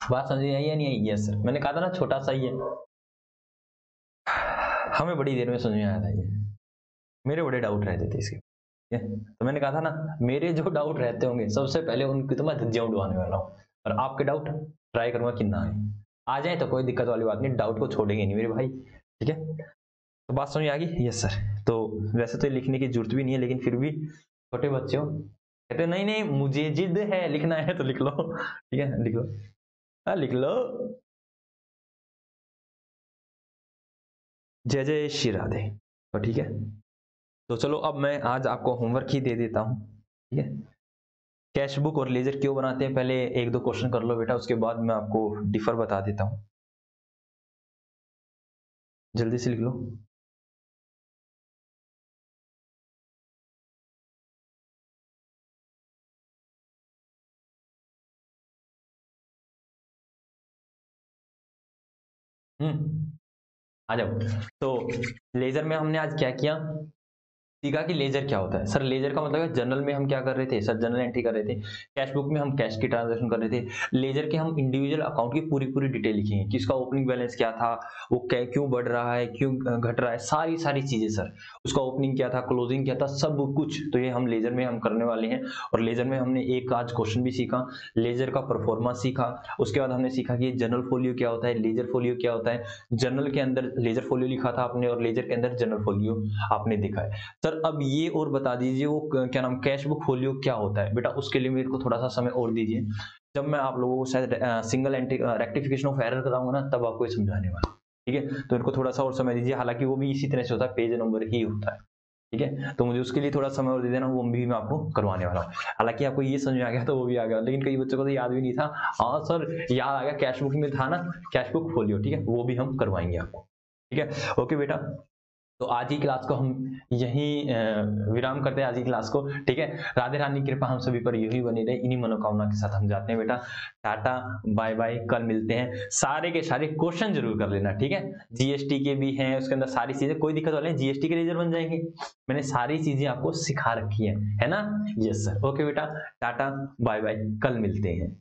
[SPEAKER 1] बात समझ आई या नहीं आई? Yes sir. मैंने कहा था ना छोटा सा ही है, हमें बड़ी देर में समझ में आया था ये, मेरे बड़े डाउट रहते थे इसके। तो मैंने कहा था ना मेरे जो डाउट रहते होंगे सबसे पहले उनकी तो मैं धज्जियां उड़वाने वाला हूँ, और आपके डाउट ट्राई करूंगा कि ना आ जाए तो कोई दिक्कत वाली बात नहीं, डाउट को छोड़ेंगे नहीं मेरे भाई, ठीक है। तो बात समझ आ गई? Yes sir. तो वैसे तो लिखने की जरूरत भी नहीं है, लेकिन फिर भी छोटे बच्चे हो कहते नहीं नहीं मुझे जिद है लिखना है तो लिख लो, ठीक है लिख लो, हाँ लिख लो। जय जय श्री राधे। तो ठीक है, तो चलो अब मैं आज आपको होमवर्क ही दे देता हूँ, ठीक है। कैश बुक और लेजर क्यों बनाते हैं, पहले एक दो क्वेश्चन कर लो बेटा, उसके बाद मैं आपको डिफर बता देता हूँ। जल्दी से लिख लो। आ जाओ। तो लेजर में हमने आज क्या किया, सीखा कि लेजर क्या होता है। सर लेजर का मतलब है जनरल में हम क्या कर रहे थे सर, जनरल एंट्री कर रहे थे। कैश बुक में हम कैश की ट्रांजैक्शन कर रहे थे। लेजर के हम इंडिविजुअल अकाउंट की पूरी पूरी डिटेल लिखेंगे कि इसका ओपनिंग बैलेंस क्या था, वो क्यों बढ़ रहा है, क्यों घट रहा है, सारी सारी चीजें सर। उसका ओपनिंग क्या था, क्लोजिंग क्या था, सब कुछ तो ये हम लेजर में हम करने वाले हैं। और लेजर में हमने एक आज क्वेश्चन भी सीखा, लेजर का परफॉर्मेंस सीखा। उसके बाद हमने सीखा कि जनरल फोलियो क्या होता है, लेजर फोलियो क्या होता है। जनरल के अंदर लेजर फोलियो लिखा था आपने और लेजर के अंदर जनरल फोलियो आपने देखा है। सर अब ये और बता दीजिए वो क्या नाम कैश बुक फोलियो क्या होता है बेटा, उसके लिए मेरे को थोड़ा सा समय और दीजिए। जब मैं आप लोगों को शायद single entry rectification of error कराऊंगा ना तब आपको ये समझाने वाला, ठीक है। तो इनको थोड़ा सा और समय दीजिए, हालांकि वो भी इसी तरह से होता है, पेज नंबर ही होता है, ठीक है। तो मुझे उसके लिए थोड़ा समय और दे देना, वो भी मैं आपको करवाने वाला हूँ। हालांकि आपको ये समझ में आ गया तो वो भी आ गया, लेकिन कई बच्चों को तो याद भी नहीं था। हाँ सर याद आ गया, कैश बुक में था ना कैश बुक फोलियो, ठीक है, वो भी हम करवाएंगे आपको, ठीक है। ओके बेटा, तो आज की क्लास को हम यहीं विराम करते हैं आज की क्लास को, ठीक है। राधे रानी की कृपा हम सभी पर यही बनी रहे, इन्हीं मनोकामना के साथ हम जाते हैं बेटा। टाटा बाय बाय, कल मिलते हैं। सारे के सारे क्वेश्चन जरूर कर लेना, ठीक है। जीएसटी के भी हैं उसके अंदर सारी चीजें, कोई दिक्कत वाले जीएसटी के लेजर बन जाएंगे, मैंने सारी चीजें आपको सिखा रखी है ना। Yes sir. ओके बेटा, टाटा बाय बाय, कल मिलते हैं।